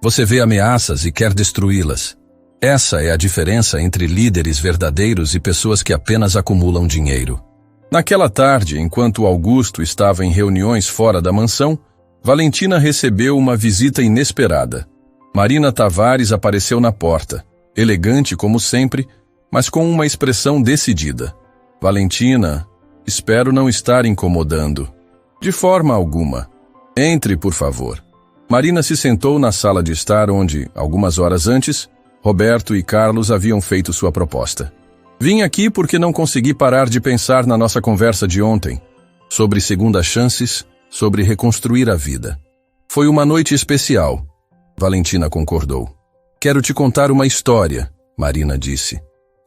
Você vê ameaças e quer destruí-las. Essa é a diferença entre líderes verdadeiros e pessoas que apenas acumulam dinheiro. Naquela tarde, enquanto Augusto estava em reuniões fora da mansão, Valentina recebeu uma visita inesperada. Marina Tavares apareceu na porta, elegante como sempre, mas com uma expressão decidida. Valentina, espero não estar incomodando. De forma alguma. Entre, por favor. Marina se sentou na sala de estar onde, algumas horas antes, Roberto e Carlos haviam feito sua proposta. Vim aqui porque não consegui parar de pensar na nossa conversa de ontem, sobre segundas chances, sobre reconstruir a vida. Foi uma noite especial. Valentina concordou. Quero te contar uma história, Marina disse.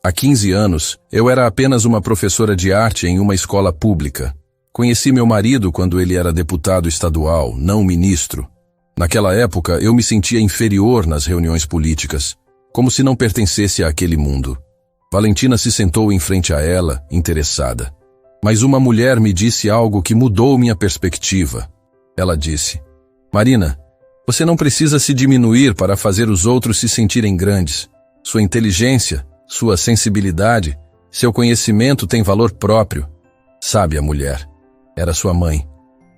Há 15 anos, eu era apenas uma professora de arte em uma escola pública. Conheci meu marido quando ele era deputado estadual, não ministro. Naquela época, eu me sentia inferior nas reuniões políticas, como se não pertencesse àquele mundo. Valentina se sentou em frente a ela, interessada. Mas uma mulher me disse algo que mudou minha perspectiva. Ela disse, Marina, você não precisa se diminuir para fazer os outros se sentirem grandes. Sua inteligência, sua sensibilidade, seu conhecimento têm valor próprio. Sabe a mulher. Era sua mãe.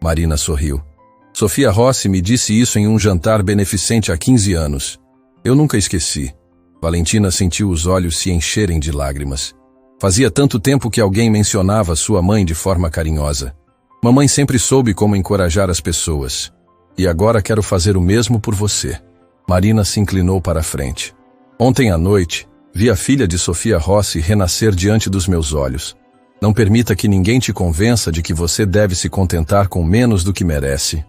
Marina sorriu. Sofia Rossi me disse isso em um jantar beneficente há 15 anos. Eu nunca esqueci. Valentina sentiu os olhos se encherem de lágrimas. Fazia tanto tempo que alguém mencionava sua mãe de forma carinhosa. Mamãe sempre soube como encorajar as pessoas. E agora quero fazer o mesmo por você. Marina se inclinou para a frente. Ontem à noite, vi a filha de Sofia Rossi renascer diante dos meus olhos. Não permita que ninguém te convença de que você deve se contentar com menos do que merece.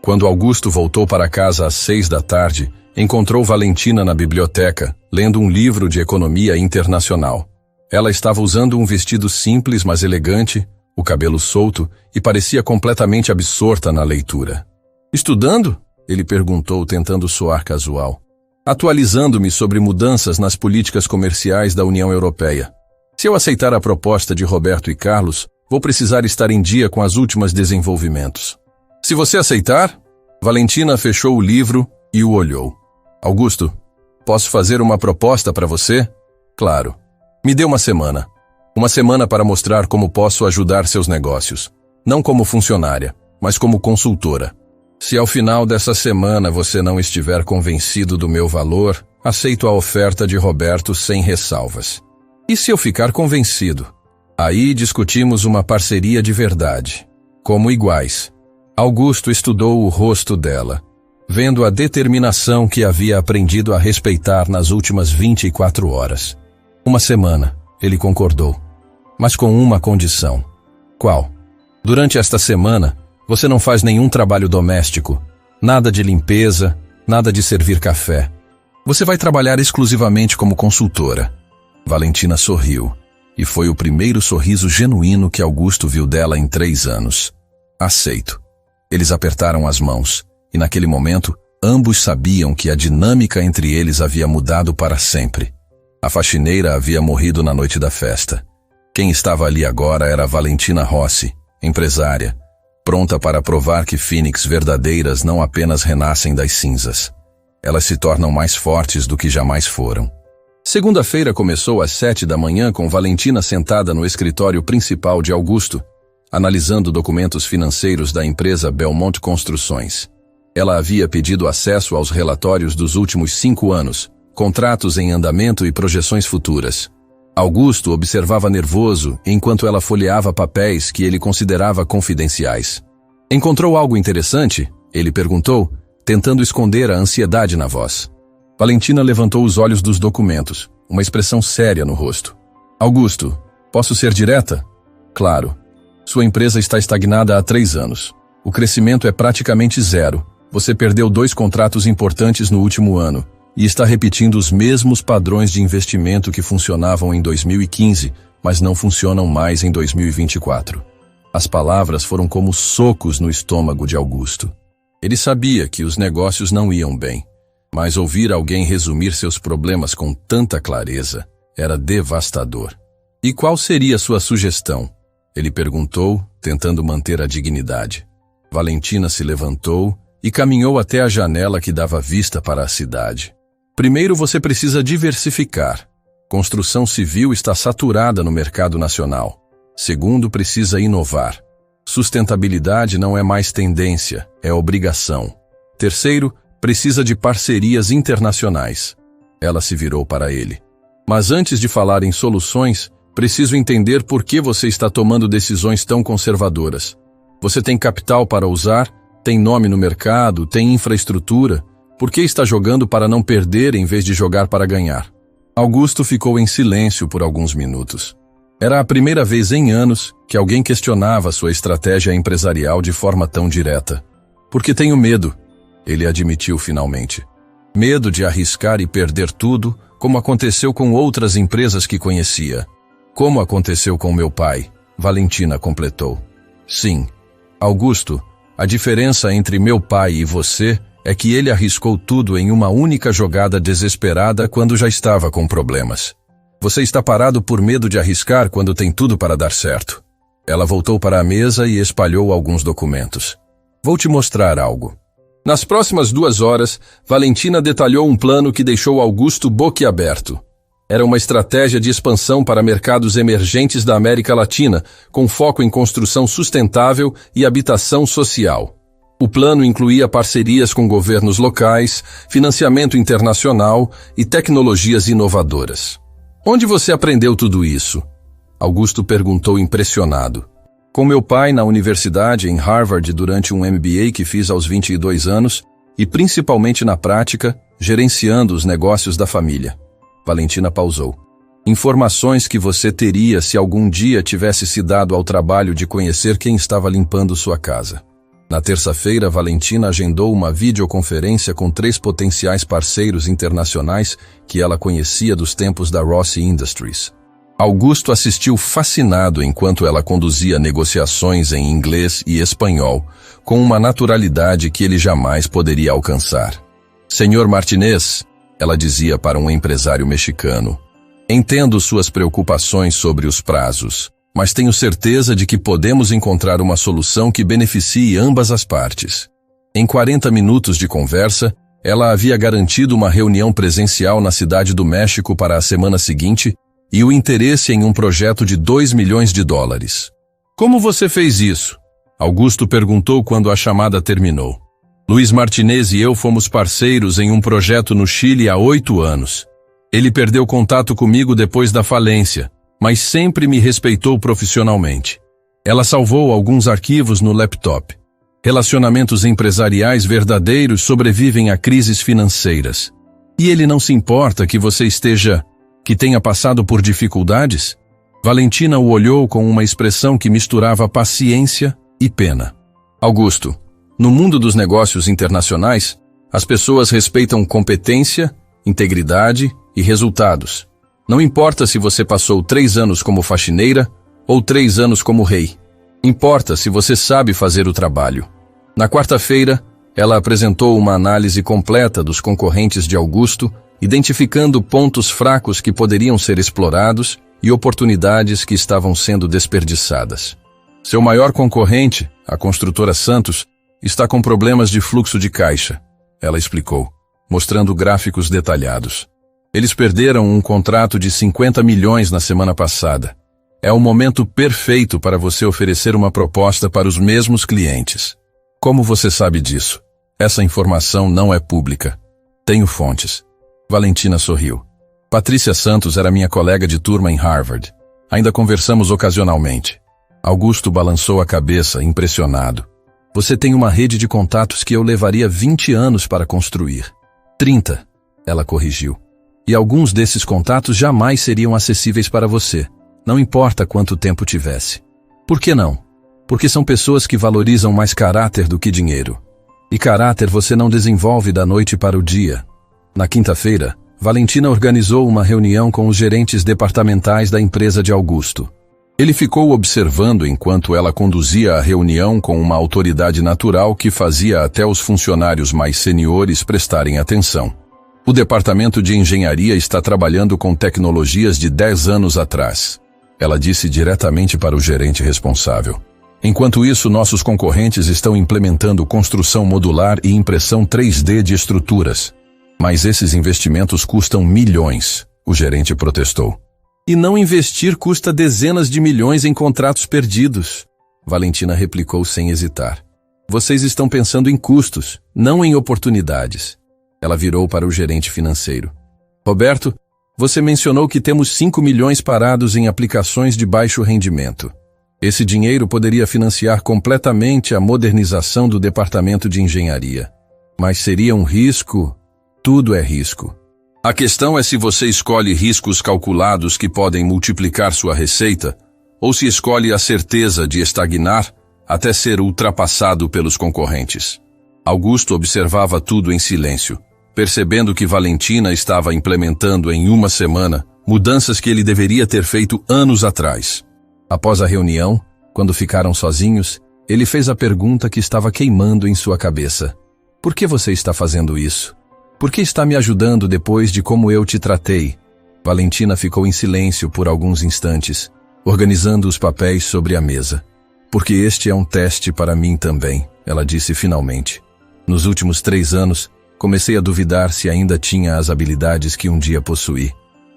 Quando Augusto voltou para casa às 6 da tarde, encontrou Valentina na biblioteca, lendo um livro de economia internacional. Ela estava usando um vestido simples, mas elegante, o cabelo solto, e parecia completamente absorta na leitura. Estudando? Ele perguntou, tentando soar casual. Atualizando-me sobre mudanças nas políticas comerciais da União Europeia. Se eu aceitar a proposta de Roberto e Carlos, vou precisar estar em dia com os últimos desenvolvimentos. Se você aceitar? Valentina fechou o livro e o olhou. Augusto, posso fazer uma proposta para você? Claro. Me dê uma semana. Uma semana para mostrar como posso ajudar seus negócios. Não como funcionária, mas como consultora. Se ao final dessa semana você não estiver convencido do meu valor, aceito a oferta de Roberto sem ressalvas. E se eu ficar convencido? Aí discutimos uma parceria de verdade, como iguais. Augusto estudou o rosto dela, vendo a determinação que havia aprendido a respeitar nas últimas 24 horas. Uma semana, ele concordou, mas com uma condição. Qual? Durante esta semana, você não faz nenhum trabalho doméstico, nada de limpeza, nada de servir café. Você vai trabalhar exclusivamente como consultora. Valentina sorriu, e foi o primeiro sorriso genuíno que Augusto viu dela em 3 anos. Aceito. Eles apertaram as mãos, e naquele momento, ambos sabiam que a dinâmica entre eles havia mudado para sempre. A faxineira havia morrido na noite da festa. Quem estava ali agora era Valentina Rossi, empresária, pronta para provar que Fênix verdadeiras não apenas renascem das cinzas. Elas se tornam mais fortes do que jamais foram. Segunda-feira começou às 7 da manhã com Valentina sentada no escritório principal de Augusto, analisando documentos financeiros da empresa Belmont Construções. Ela havia pedido acesso aos relatórios dos últimos 5 anos, contratos em andamento e projeções futuras. Augusto observava nervoso enquanto ela folheava papéis que ele considerava confidenciais. Encontrou algo interessante? Ele perguntou, tentando esconder a ansiedade na voz. Valentina levantou os olhos dos documentos. uma expressão séria no rosto. Augusto, posso ser direta? Claro. Sua empresa está estagnada há 3 anos. O crescimento é praticamente zero. Você perdeu 2 contratos importantes no último ano e está repetindo os mesmos padrões de investimento que funcionavam em 2015, mas não funcionam mais em 2024. As palavras foram como socos no estômago de Augusto. Ele sabia que os negócios não iam bem, mas ouvir alguém resumir seus problemas com tanta clareza era devastador. E qual seria sua sugestão? Ele perguntou, tentando manter a dignidade. Valentina se levantou e caminhou até a janela que dava vista para a cidade. Primeiro você precisa diversificar. Construção civil está saturada no mercado nacional. Segundo, precisa inovar. Sustentabilidade não é mais tendência, é obrigação. Terceiro, precisa de parcerias internacionais. Ela se virou para ele. Mas antes de falar em soluções, preciso entender por que você está tomando decisões tão conservadoras. Você tem capital para usar, tem nome no mercado, tem infraestrutura. Por que está jogando para não perder em vez de jogar para ganhar? Augusto ficou em silêncio por alguns minutos. Era a primeira vez em anos que alguém questionava sua estratégia empresarial de forma tão direta. Porque tenho medo, ele admitiu finalmente. Medo de arriscar e perder tudo, como aconteceu com outras empresas que conhecia. Como aconteceu com meu pai, Valentina completou. Sim, Augusto, a diferença entre meu pai e você é que ele arriscou tudo em uma única jogada desesperada quando já estava com problemas. Você está parado por medo de arriscar quando tem tudo para dar certo. Ela voltou para a mesa e espalhou alguns documentos. Vou te mostrar algo. Nas próximas 2 horas, Valentina detalhou um plano que deixou Augusto boquiaberto. Era uma estratégia de expansão para mercados emergentes da América Latina, com foco em construção sustentável e habitação social. O plano incluía parcerias com governos locais, financiamento internacional e tecnologias inovadoras. Onde você aprendeu tudo isso? Augusto perguntou impressionado. Com meu pai na universidade em Harvard durante um MBA que fiz aos 22 anos e principalmente na prática, gerenciando os negócios da família. Valentina pausou. Informações que você teria se algum dia tivesse se dado ao trabalho de conhecer quem estava limpando sua casa. Na terça-feira, Valentina agendou uma videoconferência com 3 potenciais parceiros internacionais que ela conhecia dos tempos da Rossi Industries. Augusto assistiu fascinado enquanto ela conduzia negociações em inglês e espanhol, com uma naturalidade que ele jamais poderia alcançar. Senhor Martinez, ela dizia para um empresário mexicano, entendo suas preocupações sobre os prazos, mas tenho certeza de que podemos encontrar uma solução que beneficie ambas as partes. Em 40 minutos de conversa, ela havia garantido uma reunião presencial na Cidade do México para a semana seguinte e o interesse em um projeto de $2 milhões. Como você fez isso? Augusto perguntou quando a chamada terminou. Luiz Martinez e eu fomos parceiros em um projeto no Chile há 8 anos. Ele perdeu contato comigo depois da falência, mas sempre me respeitou profissionalmente. Ela salvou alguns arquivos no laptop. Relacionamentos empresariais verdadeiros sobrevivem a crises financeiras. E ele não se importa que tenha passado por dificuldades? Valentina o olhou com uma expressão que misturava paciência e pena. Augusto, no mundo dos negócios internacionais, as pessoas respeitam competência, integridade e resultados. Não importa se você passou 3 anos como faxineira ou 3 anos como rei. Importa se você sabe fazer o trabalho. Na quarta-feira, ela apresentou uma análise completa dos concorrentes de Augusto, identificando pontos fracos que poderiam ser explorados e oportunidades que estavam sendo desperdiçadas. Seu maior concorrente, a construtora Santos, está com problemas de fluxo de caixa, ela explicou, mostrando gráficos detalhados. Eles perderam um contrato de 50 milhões na semana passada. É o momento perfeito para você oferecer uma proposta para os mesmos clientes. Como você sabe disso? Essa informação não é pública. Tenho fontes. Valentina sorriu. Patrícia Santos era minha colega de turma em Harvard. Ainda conversamos ocasionalmente. Augusto balançou a cabeça, impressionado. Você tem uma rede de contatos que eu levaria 20 anos para construir. 30, ela corrigiu. E alguns desses contatos jamais seriam acessíveis para você, não importa quanto tempo tivesse. Por que não? Porque são pessoas que valorizam mais caráter do que dinheiro. E caráter você não desenvolve da noite para o dia. Na quinta-feira, Valentina organizou uma reunião com os gerentes departamentais da empresa de Augusto. Ele ficou observando enquanto ela conduzia a reunião com uma autoridade natural que fazia até os funcionários mais seniores prestarem atenção. O departamento de engenharia está trabalhando com tecnologias de 10 anos atrás. Ela disse diretamente para o gerente responsável. Enquanto isso, nossos concorrentes estão implementando construção modular e impressão 3D de estruturas. Mas esses investimentos custam milhões, o gerente protestou. E não investir custa dezenas de milhões em contratos perdidos, Valentina replicou sem hesitar. Vocês estão pensando em custos, não em oportunidades. Ela virou para o gerente financeiro. Roberto, você mencionou que temos 5 milhões parados em aplicações de baixo rendimento. Esse dinheiro poderia financiar completamente a modernização do departamento de engenharia. Mas seria um risco? Tudo é risco. A questão é se você escolhe riscos calculados que podem multiplicar sua receita, ou se escolhe a certeza de estagnar até ser ultrapassado pelos concorrentes. Augusto observava tudo em silêncio, percebendo que Valentina estava implementando em uma semana mudanças que ele deveria ter feito anos atrás. Após a reunião, quando ficaram sozinhos, ele fez a pergunta que estava queimando em sua cabeça. Por que você está fazendo isso? Por que está me ajudando depois de como eu te tratei? Valentina ficou em silêncio por alguns instantes, organizando os papéis sobre a mesa. Porque este é um teste para mim também, ela disse finalmente. Nos últimos 3 anos, comecei a duvidar se ainda tinha as habilidades que um dia possuí.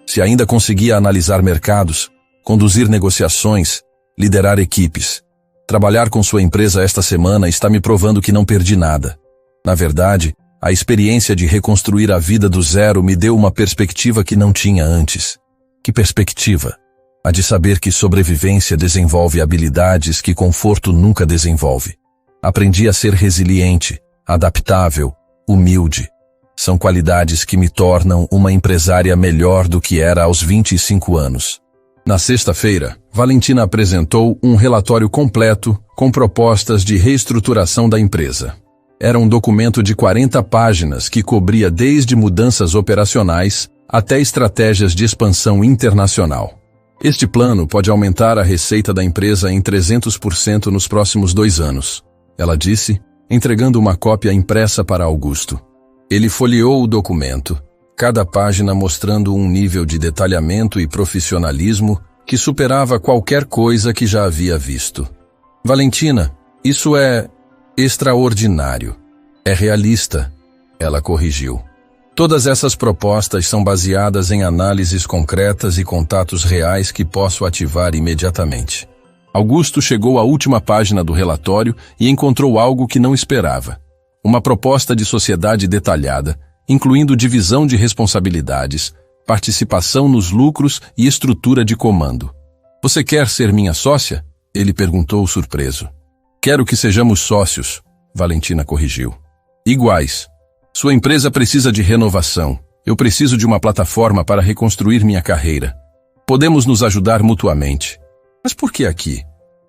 Se ainda conseguia analisar mercados, conduzir negociações, liderar equipes. Trabalhar com sua empresa esta semana está me provando que não perdi nada. Na verdade, a experiência de reconstruir a vida do zero me deu uma perspectiva que não tinha antes. Que perspectiva? A de saber que sobrevivência desenvolve habilidades que conforto nunca desenvolve. Aprendi a ser resiliente, adaptável, humilde. São qualidades que me tornam uma empresária melhor do que era aos 25 anos. Na sexta-feira, Valentina apresentou um relatório completo com propostas de reestruturação da empresa. Era um documento de 40 páginas que cobria desde mudanças operacionais até estratégias de expansão internacional. Este plano pode aumentar a receita da empresa em 300% nos próximos 2 anos, ela disse, entregando uma cópia impressa para Augusto. Ele folheou o documento, cada página mostrando um nível de detalhamento e profissionalismo que superava qualquer coisa que já havia visto. Valentina, isso é extraordinário. É realista, ela corrigiu. Todas essas propostas são baseadas em análises concretas e contatos reais que posso ativar imediatamente. Augusto chegou à última página do relatório e encontrou algo que não esperava. Uma proposta de sociedade detalhada, incluindo divisão de responsabilidades, participação nos lucros e estrutura de comando. Você quer ser minha sócia? Ele perguntou surpreso. Quero que sejamos sócios, Valentina corrigiu. Iguais. Sua empresa precisa de renovação. Eu preciso de uma plataforma para reconstruir minha carreira. Podemos nos ajudar mutuamente. Mas por que aqui?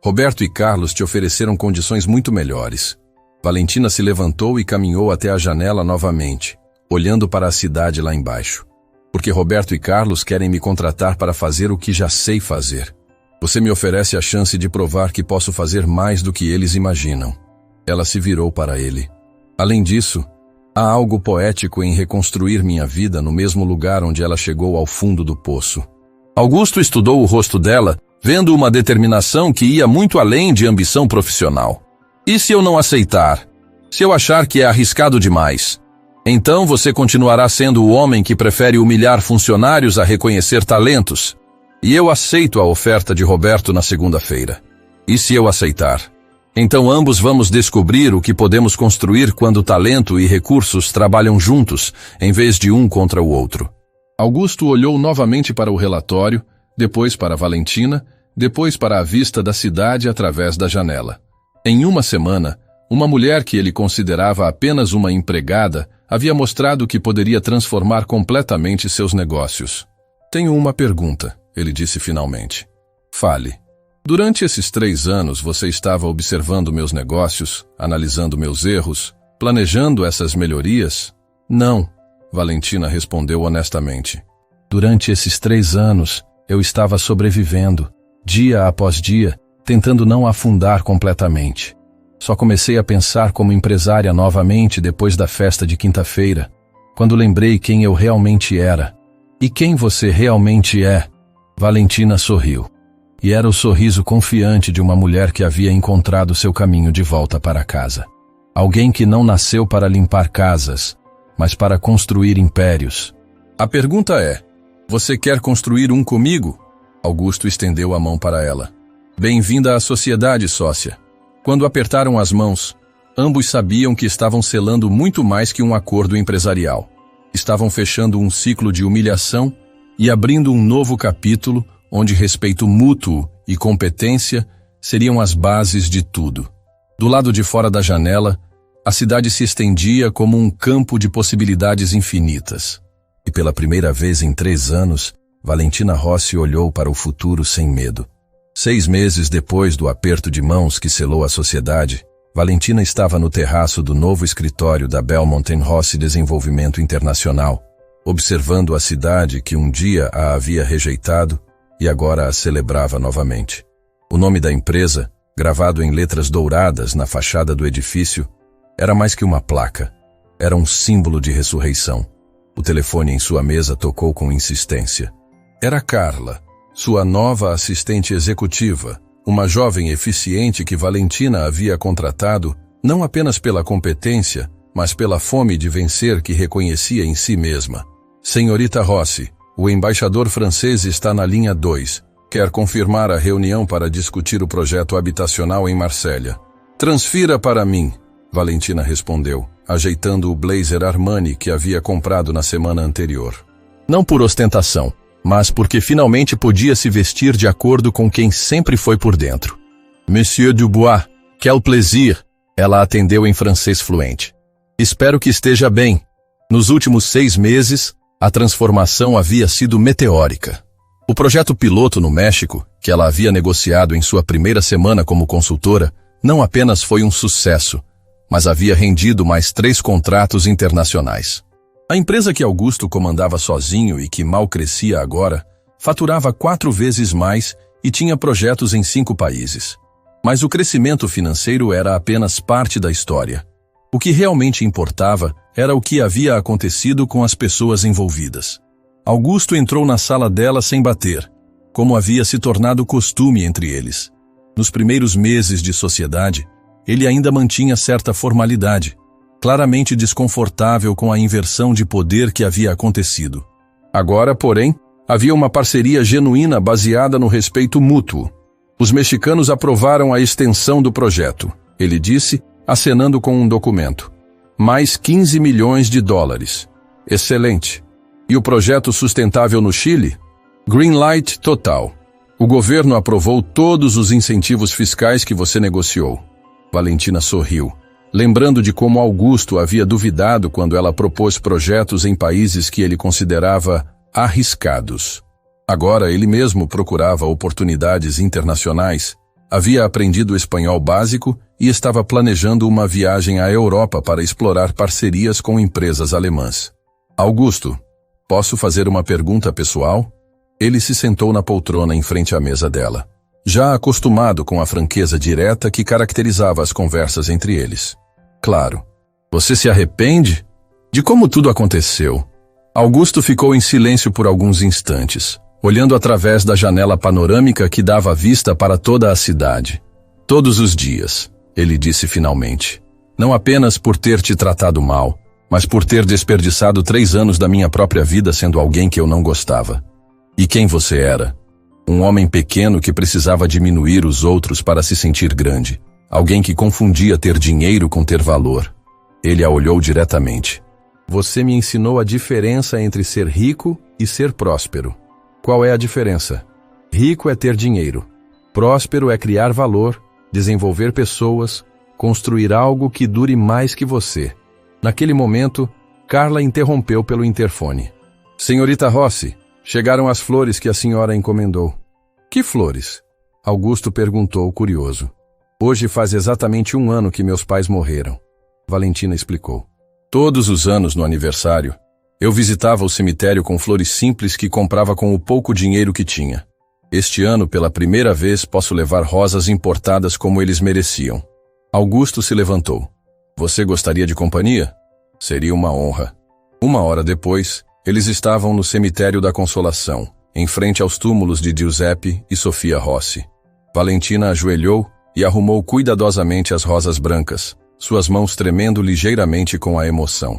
Roberto e Carlos te ofereceram condições muito melhores. Valentina se levantou e caminhou até a janela novamente, olhando para a cidade lá embaixo. Porque Roberto e Carlos querem me contratar para fazer o que já sei fazer. Você me oferece a chance de provar que posso fazer mais do que eles imaginam. Ela se virou para ele. Além disso, há algo poético em reconstruir minha vida no mesmo lugar onde ela chegou ao fundo do poço. Augusto estudou o rosto dela, vendo uma determinação que ia muito além de ambição profissional. E se eu não aceitar? Se eu achar que é arriscado demais? Então você continuará sendo o homem que prefere humilhar funcionários a reconhecer talentos? E eu aceito a oferta de Roberto na segunda-feira. E se eu aceitar? Então ambos vamos descobrir o que podemos construir quando talento e recursos trabalham juntos, em vez de um contra o outro. Augusto olhou novamente para o relatório, depois para Valentina, depois para a vista da cidade através da janela. Em uma semana, uma mulher que ele considerava apenas uma empregada havia mostrado que poderia transformar completamente seus negócios. Tenho uma pergunta, ele disse finalmente. Fale. Durante esses 3 anos você estava observando meus negócios, analisando meus erros, planejando essas melhorias? Não, Valentina respondeu honestamente. Durante esses 3 anos, eu estava sobrevivendo, dia após dia, tentando não afundar completamente. Só comecei a pensar como empresária novamente depois da festa de quinta-feira, quando lembrei quem eu realmente era. E quem você realmente é? Valentina sorriu. E era o sorriso confiante de uma mulher que havia encontrado seu caminho de volta para casa. Alguém que não nasceu para limpar casas, mas para construir impérios. A pergunta é, você quer construir um comigo? Augusto estendeu a mão para ela. Bem-vinda à sociedade, sócia. Quando apertaram as mãos, ambos sabiam que estavam selando muito mais que um acordo empresarial. Estavam fechando um ciclo de humilhação e abrindo um novo capítulo onde respeito mútuo e competência seriam as bases de tudo. Do lado de fora da janela, a cidade se estendia como um campo de possibilidades infinitas. E pela primeira vez em 3 anos, Valentina Rossi olhou para o futuro sem medo. 6 meses depois do aperto de mãos que selou a sociedade, Valentina estava no terraço do novo escritório da Belmont Rossi Desenvolvimento Internacional, observando a cidade que um dia a havia rejeitado e agora a celebrava novamente. O nome da empresa, gravado em letras douradas na fachada do edifício, era mais que uma placa. Era um símbolo de ressurreição. O telefone em sua mesa tocou com insistência. Era Carla, sua nova assistente executiva, uma jovem eficiente que Valentina havia contratado não apenas pela competência, mas pela fome de vencer que reconhecia em si mesma. Senhorita Rossi, o embaixador francês está na linha 2. Quer confirmar a reunião para discutir o projeto habitacional em Marsella. Transfira para mim, Valentina respondeu, ajeitando o blazer Armani que havia comprado na semana anterior. Não por ostentação, mas porque finalmente podia se vestir de acordo com quem sempre foi por dentro. Monsieur Dubois, quel plaisir, ela atendeu em francês fluente. Espero que esteja bem. Nos últimos 6 meses, a transformação havia sido meteórica. O projeto piloto no México, que ela havia negociado em sua primeira semana como consultora, não apenas foi um sucesso, mas havia rendido mais 3 contratos internacionais. A empresa que Augusto comandava sozinho e que mal crescia agora, faturava 4 vezes mais e tinha projetos em 5 países. Mas o crescimento financeiro era apenas parte da história. O que realmente importava era o que havia acontecido com as pessoas envolvidas. Augusto entrou na sala dela sem bater, como havia se tornado costume entre eles. Nos primeiros meses de sociedade, ele ainda mantinha certa formalidade, claramente desconfortável com a inversão de poder que havia acontecido. Agora, porém, havia uma parceria genuína baseada no respeito mútuo. Os mexicanos aprovaram a extensão do projeto, ele disse, acenando com um documento. Mais 15 milhões de dólares. Excelente. E o projeto sustentável no Chile? Green light total. O governo aprovou todos os incentivos fiscais que você negociou. Valentina sorriu, lembrando de como Augusto havia duvidado quando ela propôs projetos em países que ele considerava arriscados. Agora ele mesmo procurava oportunidades internacionais, havia aprendido espanhol básico e estava planejando uma viagem à Europa para explorar parcerias com empresas alemãs. Augusto, posso fazer uma pergunta pessoal? Ele se sentou na poltrona em frente à mesa dela, já acostumado com a franqueza direta que caracterizava as conversas entre eles. Claro. Você se arrepende? De como tudo aconteceu? Augusto ficou em silêncio por alguns instantes, olhando através da janela panorâmica que dava vista para toda a cidade. Todos os dias, ele disse finalmente. Não apenas por ter te tratado mal, mas por ter desperdiçado 3 anos da minha própria vida sendo alguém que eu não gostava. E quem você era? Um homem pequeno que precisava diminuir os outros para se sentir grande. Alguém que confundia ter dinheiro com ter valor. Ele a olhou diretamente. Você me ensinou a diferença entre ser rico e ser próspero. Qual é a diferença? Rico é ter dinheiro. Próspero é criar valor, desenvolver pessoas, construir algo que dure mais que você. Naquele momento, Carla interrompeu pelo interfone. Senhorita Rossi, chegaram as flores que a senhora encomendou. Que flores? Augusto perguntou, curioso. Hoje faz exatamente 1 ano que meus pais morreram. Valentina explicou. Todos os anos no aniversário, eu visitava o cemitério com flores simples que comprava com o pouco dinheiro que tinha. Este ano, pela primeira vez, posso levar rosas importadas como eles mereciam. Augusto se levantou. Você gostaria de companhia? Seria uma honra. 1 hora depois, eles estavam no cemitério da Consolação, em frente aos túmulos de Giuseppe e Sofia Rossi. Valentina ajoelhou e arrumou cuidadosamente as rosas brancas, suas mãos tremendo ligeiramente com a emoção.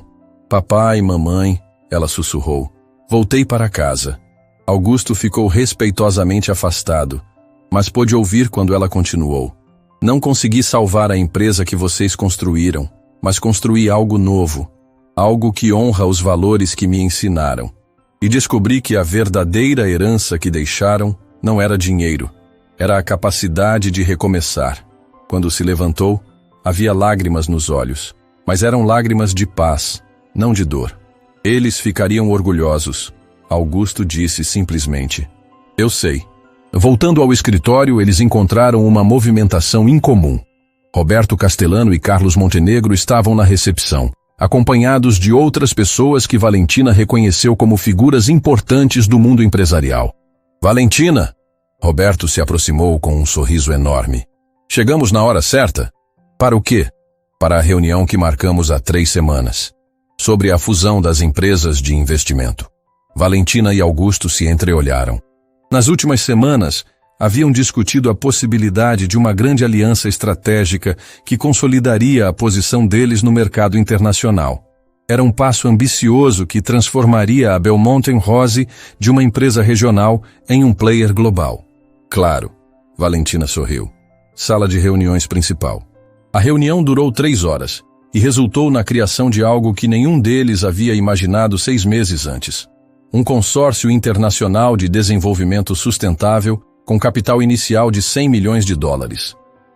Papai, mamãe, ela sussurrou. Voltei para casa. Augusto ficou respeitosamente afastado, mas pôde ouvir quando ela continuou. Não consegui salvar a empresa que vocês construíram, mas construí algo novo, algo que honra os valores que me ensinaram. E descobri que a verdadeira herança que deixaram não era dinheiro, era a capacidade de recomeçar. Quando se levantou, havia lágrimas nos olhos, mas eram lágrimas de paz, não de dor. Eles ficariam orgulhosos. Augusto disse simplesmente. Eu sei. Voltando ao escritório, eles encontraram uma movimentação incomum. Roberto Castellano e Carlos Montenegro estavam na recepção, acompanhados de outras pessoas que Valentina reconheceu como figuras importantes do mundo empresarial. Valentina! Roberto se aproximou com um sorriso enorme. Chegamos na hora certa? Para o quê? Para a reunião que marcamos há 3 semanas. Sobre a fusão das empresas de investimento. Valentina e Augusto se entreolharam. Nas últimas semanas, haviam discutido a possibilidade de uma grande aliança estratégica que consolidaria a posição deles no mercado internacional. Era um passo ambicioso que transformaria a Belmonte Rose de uma empresa regional em um player global. Claro, Valentina sorriu. Sala de reuniões principal. A reunião durou 3 horas e resultou na criação de algo que nenhum deles havia imaginado 6 meses antes. Um consórcio internacional de desenvolvimento sustentável com capital inicial de $100 milhões.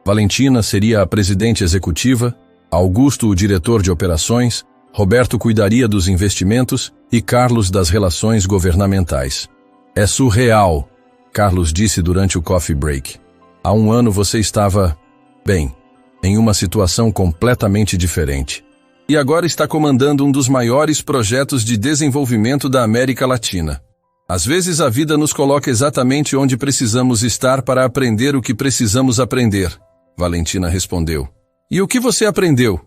Valentina seria a presidente executiva, Augusto o diretor de operações, Roberto cuidaria dos investimentos e Carlos das relações governamentais. É surreal, Carlos disse durante o coffee break. Há 1 ano você estava, bem, em uma situação completamente diferente. E agora está comandando um dos maiores projetos de desenvolvimento da América Latina. Às vezes a vida nos coloca exatamente onde precisamos estar para aprender o que precisamos aprender, Valentina respondeu. E o que você aprendeu?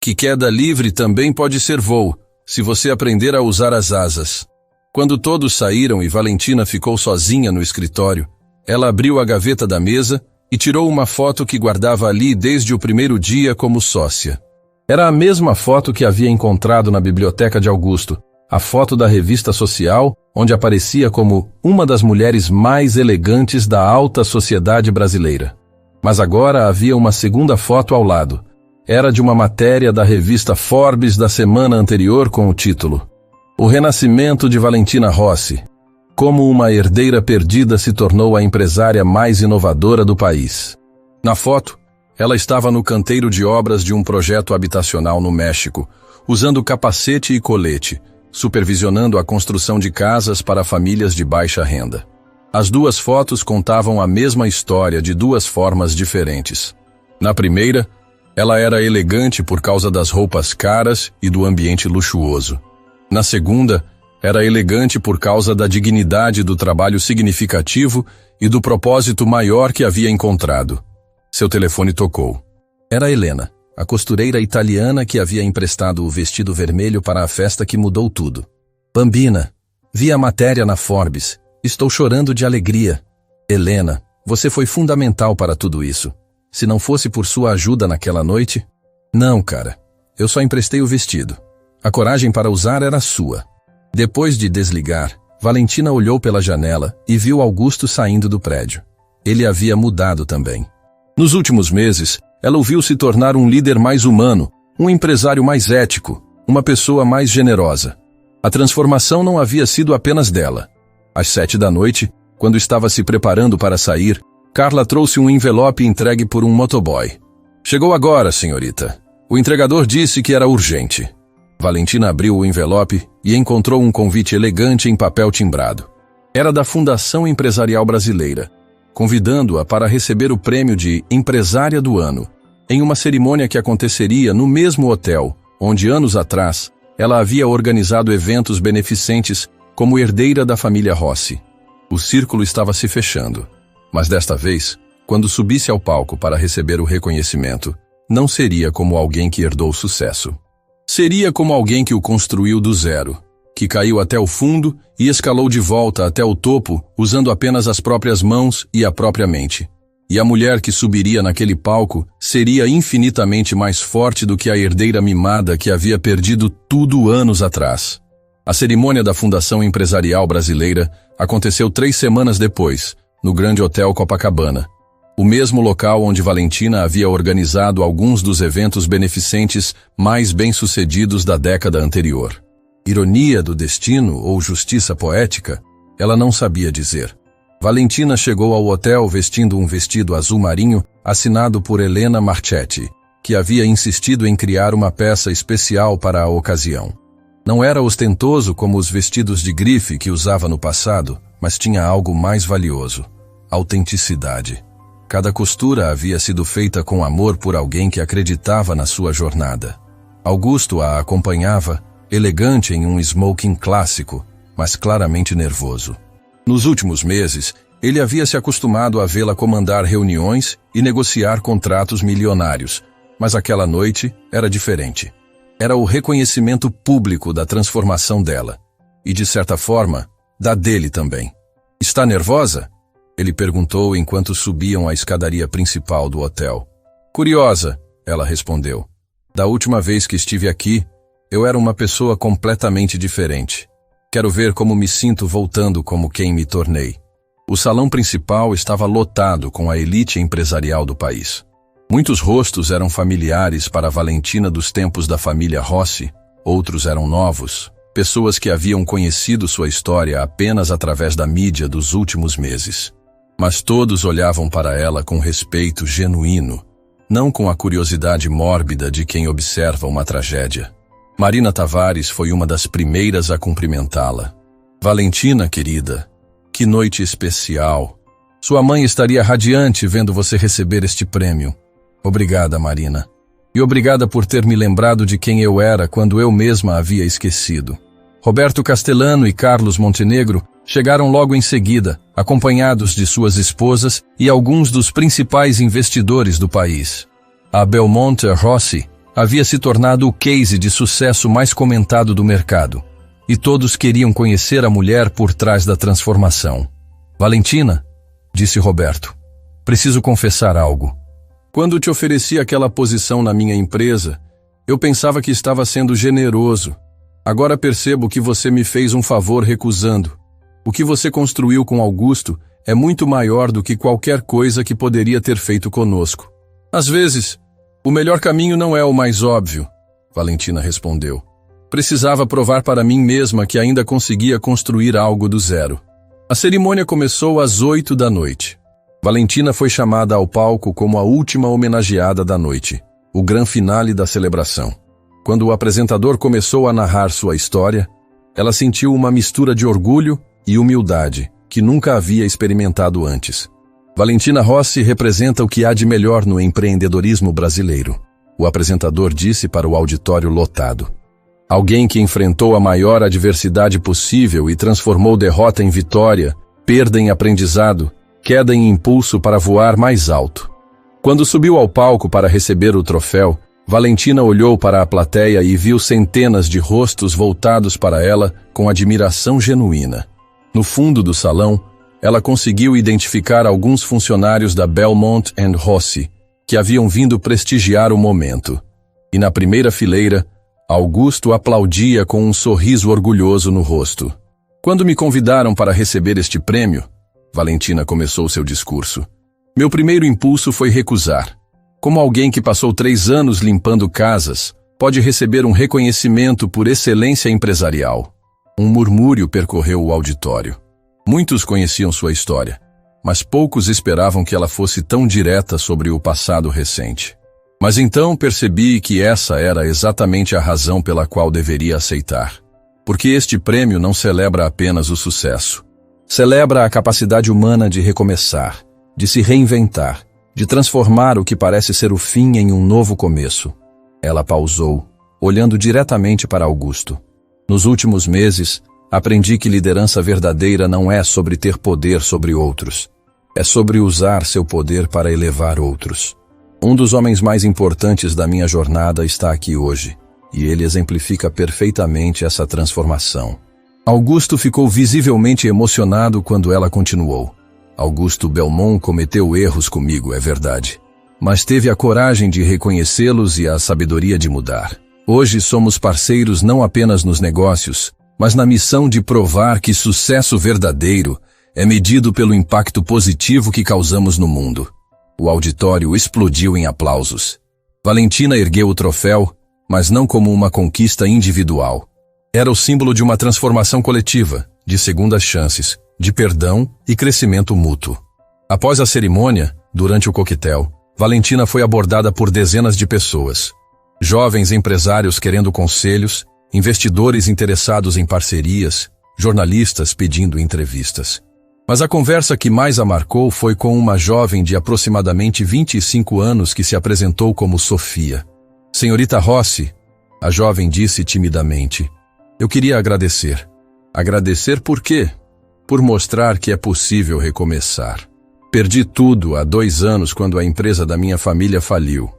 Que queda livre também pode ser voo, se você aprender a usar as asas. Quando todos saíram e Valentina ficou sozinha no escritório, ela abriu a gaveta da mesa e tirou uma foto que guardava ali desde o primeiro dia como sócia. Era a mesma foto que havia encontrado na biblioteca de Augusto, a foto da revista social, onde aparecia como uma das mulheres mais elegantes da alta sociedade brasileira. Mas agora havia uma segunda foto ao lado. Era de uma matéria da revista Forbes da semana anterior com o título O Renascimento de Valentina Rossi. Como uma herdeira perdida se tornou a empresária mais inovadora do país. Na foto, ela estava no canteiro de obras de um projeto habitacional no México, usando capacete e colete, supervisionando a construção de casas para famílias de baixa renda. As 2 fotos contavam a mesma história de 2 formas diferentes. Na primeira, ela era elegante por causa das roupas caras e do ambiente luxuoso. Na segunda, era elegante por causa da dignidade do trabalho significativo e do propósito maior que havia encontrado. Seu telefone tocou. Era Helena, a costureira italiana que havia emprestado o vestido vermelho para a festa que mudou tudo. Bambina, vi a matéria na Forbes. Estou chorando de alegria. Helena, você foi fundamental para tudo isso. Se não fosse por sua ajuda naquela noite... Não, cara. Eu só emprestei o vestido. A coragem para usar era sua. Depois de desligar, Valentina olhou pela janela e viu Augusto saindo do prédio. Ele havia mudado também. Nos últimos meses, ela o viu se tornar um líder mais humano, um empresário mais ético, uma pessoa mais generosa. A transformação não havia sido apenas dela. Às 7 da noite, quando estava se preparando para sair, Carla trouxe um envelope entregue por um motoboy. Chegou agora, senhorita. O entregador disse que era urgente. Valentina abriu o envelope e encontrou um convite elegante em papel timbrado. Era da Fundação Empresarial Brasileira, convidando-a para receber o prêmio de Empresária do Ano, em uma cerimônia que aconteceria no mesmo hotel, onde anos atrás ela havia organizado eventos beneficentes como herdeira da família Rossi. O círculo estava se fechando, mas desta vez, quando subisse ao palco para receber o reconhecimento, não seria como alguém que herdou sucesso. Seria como alguém que o construiu do zero, que caiu até o fundo e escalou de volta até o topo usando apenas as próprias mãos e a própria mente. E a mulher que subiria naquele palco seria infinitamente mais forte do que a herdeira mimada que havia perdido tudo anos atrás. A cerimônia da Fundação Empresarial Brasileira aconteceu 3 semanas depois, no Grande Hotel Copacabana, o mesmo local onde Valentina havia organizado alguns dos eventos beneficentes mais bem-sucedidos da década anterior. Ironia do destino ou justiça poética, ela não sabia dizer. Valentina chegou ao hotel vestindo um vestido azul marinho assinado por Helena Marchetti, que havia insistido em criar uma peça especial para a ocasião. Não era ostentoso como os vestidos de grife que usava no passado, mas tinha algo mais valioso: autenticidade. Cada costura havia sido feita com amor por alguém que acreditava na sua jornada. Augusto a acompanhava, elegante em um smoking clássico, mas claramente nervoso. Nos últimos meses, ele havia se acostumado a vê-la comandar reuniões e negociar contratos milionários, mas aquela noite era diferente. Era o reconhecimento público da transformação dela, e de certa forma, da dele também. "Está nervosa?" ele perguntou enquanto subiam a escadaria principal do hotel. "Curiosa", ela respondeu. "Da última vez que estive aqui, eu era uma pessoa completamente diferente. Quero ver como me sinto voltando como quem me tornei." O salão principal estava lotado com a elite empresarial do país. Muitos rostos eram familiares para Valentina dos tempos da família Rossi, outros eram novos, pessoas que haviam conhecido sua história apenas através da mídia dos últimos meses. Mas todos olhavam para ela com respeito genuíno, não com a curiosidade mórbida de quem observa uma tragédia. Marina Tavares foi uma das primeiras a cumprimentá-la. "Valentina, querida, que noite especial. Sua mãe estaria radiante vendo você receber este prêmio. Obrigada, Marina. E obrigada por ter me lembrado de quem eu era quando eu mesma havia esquecido." Roberto Castellano e Carlos Montenegro chegaram logo em seguida, acompanhados de suas esposas e alguns dos principais investidores do país. A Belmonte Rossi havia se tornado o case de sucesso mais comentado do mercado, e todos queriam conhecer a mulher por trás da transformação. "Valentina", disse Roberto, "preciso confessar algo. Quando te ofereci aquela posição na minha empresa, eu pensava que estava sendo generoso. Agora percebo que você me fez um favor recusando. O que você construiu com Augusto é muito maior do que qualquer coisa que poderia ter feito conosco. Às vezes, o melhor caminho não é o mais óbvio", Valentina respondeu. "Precisava provar para mim mesma que ainda conseguia construir algo do zero." A cerimônia começou às 8 da noite. Valentina foi chamada ao palco como a última homenageada da noite, o grande finale da celebração. Quando o apresentador começou a narrar sua história, ela sentiu uma mistura de orgulho e humildade que nunca havia experimentado antes. Valentina Rossi representa o que há de melhor no empreendedorismo brasileiro, o apresentador disse para o auditório lotado. Alguém que enfrentou a maior adversidade possível e transformou derrota em vitória, perda em aprendizado, queda em impulso para voar mais alto. Quando subiu ao palco para receber o troféu, Valentina olhou para a plateia e viu centenas de rostos voltados para ela com admiração genuína. No fundo do salão, ela conseguiu identificar alguns funcionários da Belmonte Rossi, que haviam vindo prestigiar o momento. E na primeira fileira, Augusto aplaudia com um sorriso orgulhoso no rosto. "Quando me convidaram para receber este prêmio", Valentina começou seu discurso, "meu primeiro impulso foi recusar. Como alguém que passou 3 anos limpando casas, pode receber um reconhecimento por excelência empresarial?" Um murmúrio percorreu o auditório. Muitos conheciam sua história, mas poucos esperavam que ela fosse tão direta sobre o passado recente. Mas então percebi que essa era exatamente a razão pela qual deveria aceitar. Porque este prêmio não celebra apenas o sucesso. Celebra a capacidade humana de recomeçar, de se reinventar, de transformar o que parece ser o fim em um novo começo. Ela pausou, olhando diretamente para Augusto. Nos últimos meses, aprendi que liderança verdadeira não é sobre ter poder sobre outros. É sobre usar seu poder para elevar outros. Um dos homens mais importantes da minha jornada está aqui hoje, e ele exemplifica perfeitamente essa transformação. Augusto ficou visivelmente emocionado quando ela continuou. Augusto Belmont cometeu erros comigo, é verdade. Mas teve a coragem de reconhecê-los e a sabedoria de mudar. Hoje somos parceiros não apenas nos negócios, mas na missão de provar que sucesso verdadeiro é medido pelo impacto positivo que causamos no mundo. O auditório explodiu em aplausos. Valentina ergueu o troféu, mas não como uma conquista individual. Era o símbolo de uma transformação coletiva, de segundas chances, de perdão e crescimento mútuo. Após a cerimônia, durante o coquetel, Valentina foi abordada por dezenas de pessoas. Jovens empresários querendo conselhos, investidores interessados em parcerias, jornalistas pedindo entrevistas. Mas a conversa que mais a marcou foi com uma jovem de aproximadamente 25 anos que se apresentou como Sofia. Senhorita Rossi, a jovem disse timidamente, eu queria agradecer. Agradecer por quê? Por mostrar que é possível recomeçar. Perdi tudo há 2 anos quando a empresa da minha família faliu.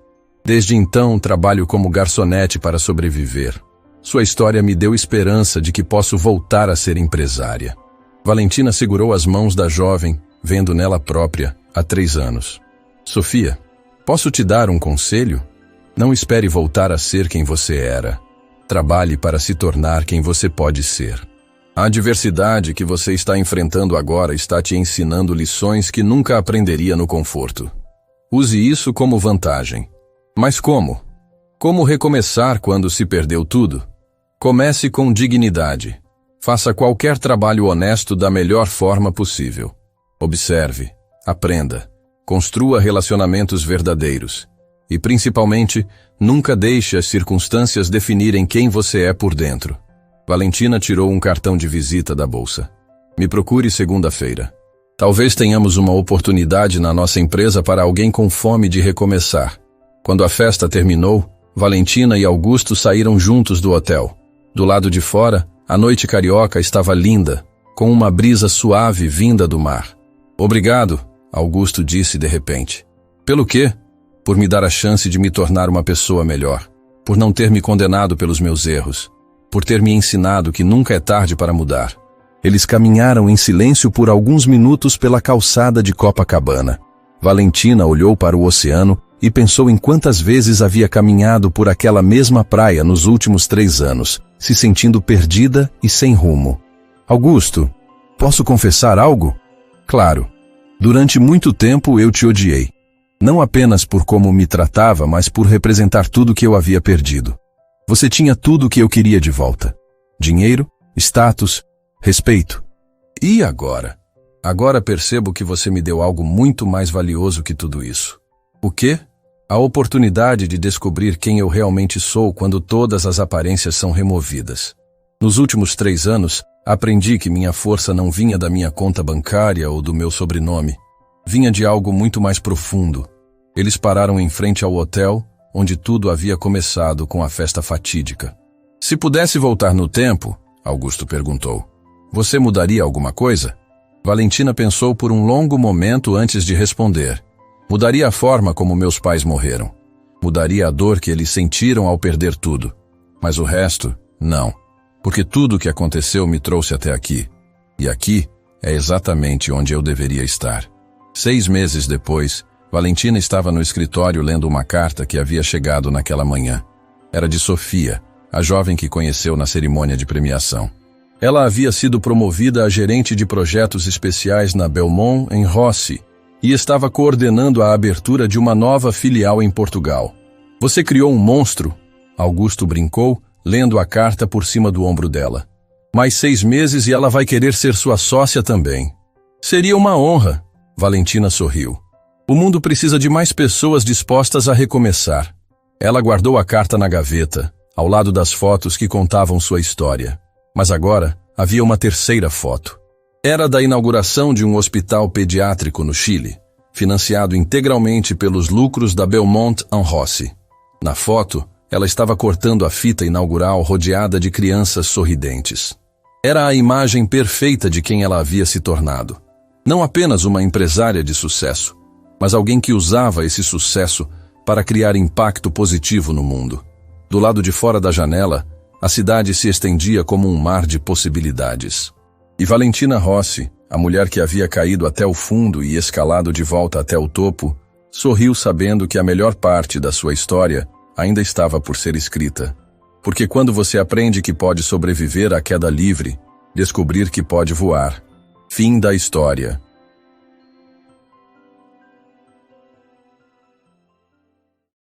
Desde então trabalho como garçonete para sobreviver. Sua história me deu esperança de que posso voltar a ser empresária. Valentina segurou as mãos da jovem, vendo nela própria, há 3 anos. Sofia, posso te dar um conselho? Não espere voltar a ser quem você era. Trabalhe para se tornar quem você pode ser. A adversidade que você está enfrentando agora está te ensinando lições que nunca aprenderia no conforto. Use isso como vantagem. Mas como? Como recomeçar quando se perdeu tudo? Comece com dignidade. Faça qualquer trabalho honesto da melhor forma possível. Observe, aprenda, construa relacionamentos verdadeiros. E, principalmente, nunca deixe as circunstâncias definirem quem você é por dentro. Valentina tirou um cartão de visita da bolsa. Me procure segunda-feira. Talvez tenhamos uma oportunidade na nossa empresa para alguém com fome de recomeçar. Quando a festa terminou, Valentina e Augusto saíram juntos do hotel. Do lado de fora, a noite carioca estava linda, com uma brisa suave vinda do mar. Obrigado, Augusto disse de repente. Pelo quê? Por me dar a chance de me tornar uma pessoa melhor. Por não ter me condenado pelos meus erros. Por ter me ensinado que nunca é tarde para mudar. Eles caminharam em silêncio por alguns minutos pela calçada de Copacabana. Valentina olhou para o oceano e pensou em quantas vezes havia caminhado por aquela mesma praia nos últimos 3 anos, se sentindo perdida e sem rumo. Augusto, posso confessar algo? Claro. Durante muito tempo eu te odiei. Não apenas por como me tratava, mas por representar tudo que eu havia perdido. Você tinha tudo o que eu queria de volta. Dinheiro, status, respeito. E agora? Agora percebo que você me deu algo muito mais valioso que tudo isso. O quê? A oportunidade de descobrir quem eu realmente sou quando todas as aparências são removidas. Nos últimos 3 anos, aprendi que minha força não vinha da minha conta bancária ou do meu sobrenome. Vinha de algo muito mais profundo. Eles pararam em frente ao hotel, onde tudo havia começado com a festa fatídica. Se pudesse voltar no tempo, Augusto perguntou, você mudaria alguma coisa? Valentina pensou por um longo momento antes de responder. Mudaria a forma como meus pais morreram. Mudaria a dor que eles sentiram ao perder tudo. Mas o resto, não. Porque tudo o que aconteceu me trouxe até aqui. E aqui é exatamente onde eu deveria estar. 6 meses depois, Valentina estava no escritório lendo uma carta que havia chegado naquela manhã. Era de Sofia, a jovem que conheceu na cerimônia de premiação. Ela havia sido promovida a gerente de projetos especiais na Belmont, em Rossi, e estava coordenando a abertura de uma nova filial em Portugal. Você criou um monstro, Augusto brincou, lendo a carta por cima do ombro dela. Mais 6 meses e ela vai querer ser sua sócia também. Seria uma honra, Valentina sorriu. O mundo precisa de mais pessoas dispostas a recomeçar. Ela guardou a carta na gaveta, ao lado das fotos que contavam sua história. Mas agora havia uma terceira foto. Era da inauguração de um hospital pediátrico no Chile, financiado integralmente pelos lucros da Belmont Rossi. Na foto, ela estava cortando a fita inaugural rodeada de crianças sorridentes. Era a imagem perfeita de quem ela havia se tornado. Não apenas uma empresária de sucesso, mas alguém que usava esse sucesso para criar impacto positivo no mundo. Do lado de fora da janela, a cidade se estendia como um mar de possibilidades. E Valentina Rossi, a mulher que havia caído até o fundo e escalado de volta até o topo, sorriu sabendo que a melhor parte da sua história ainda estava por ser escrita. Porque quando você aprende que pode sobreviver à queda livre, descobrir que pode voar. Fim da história.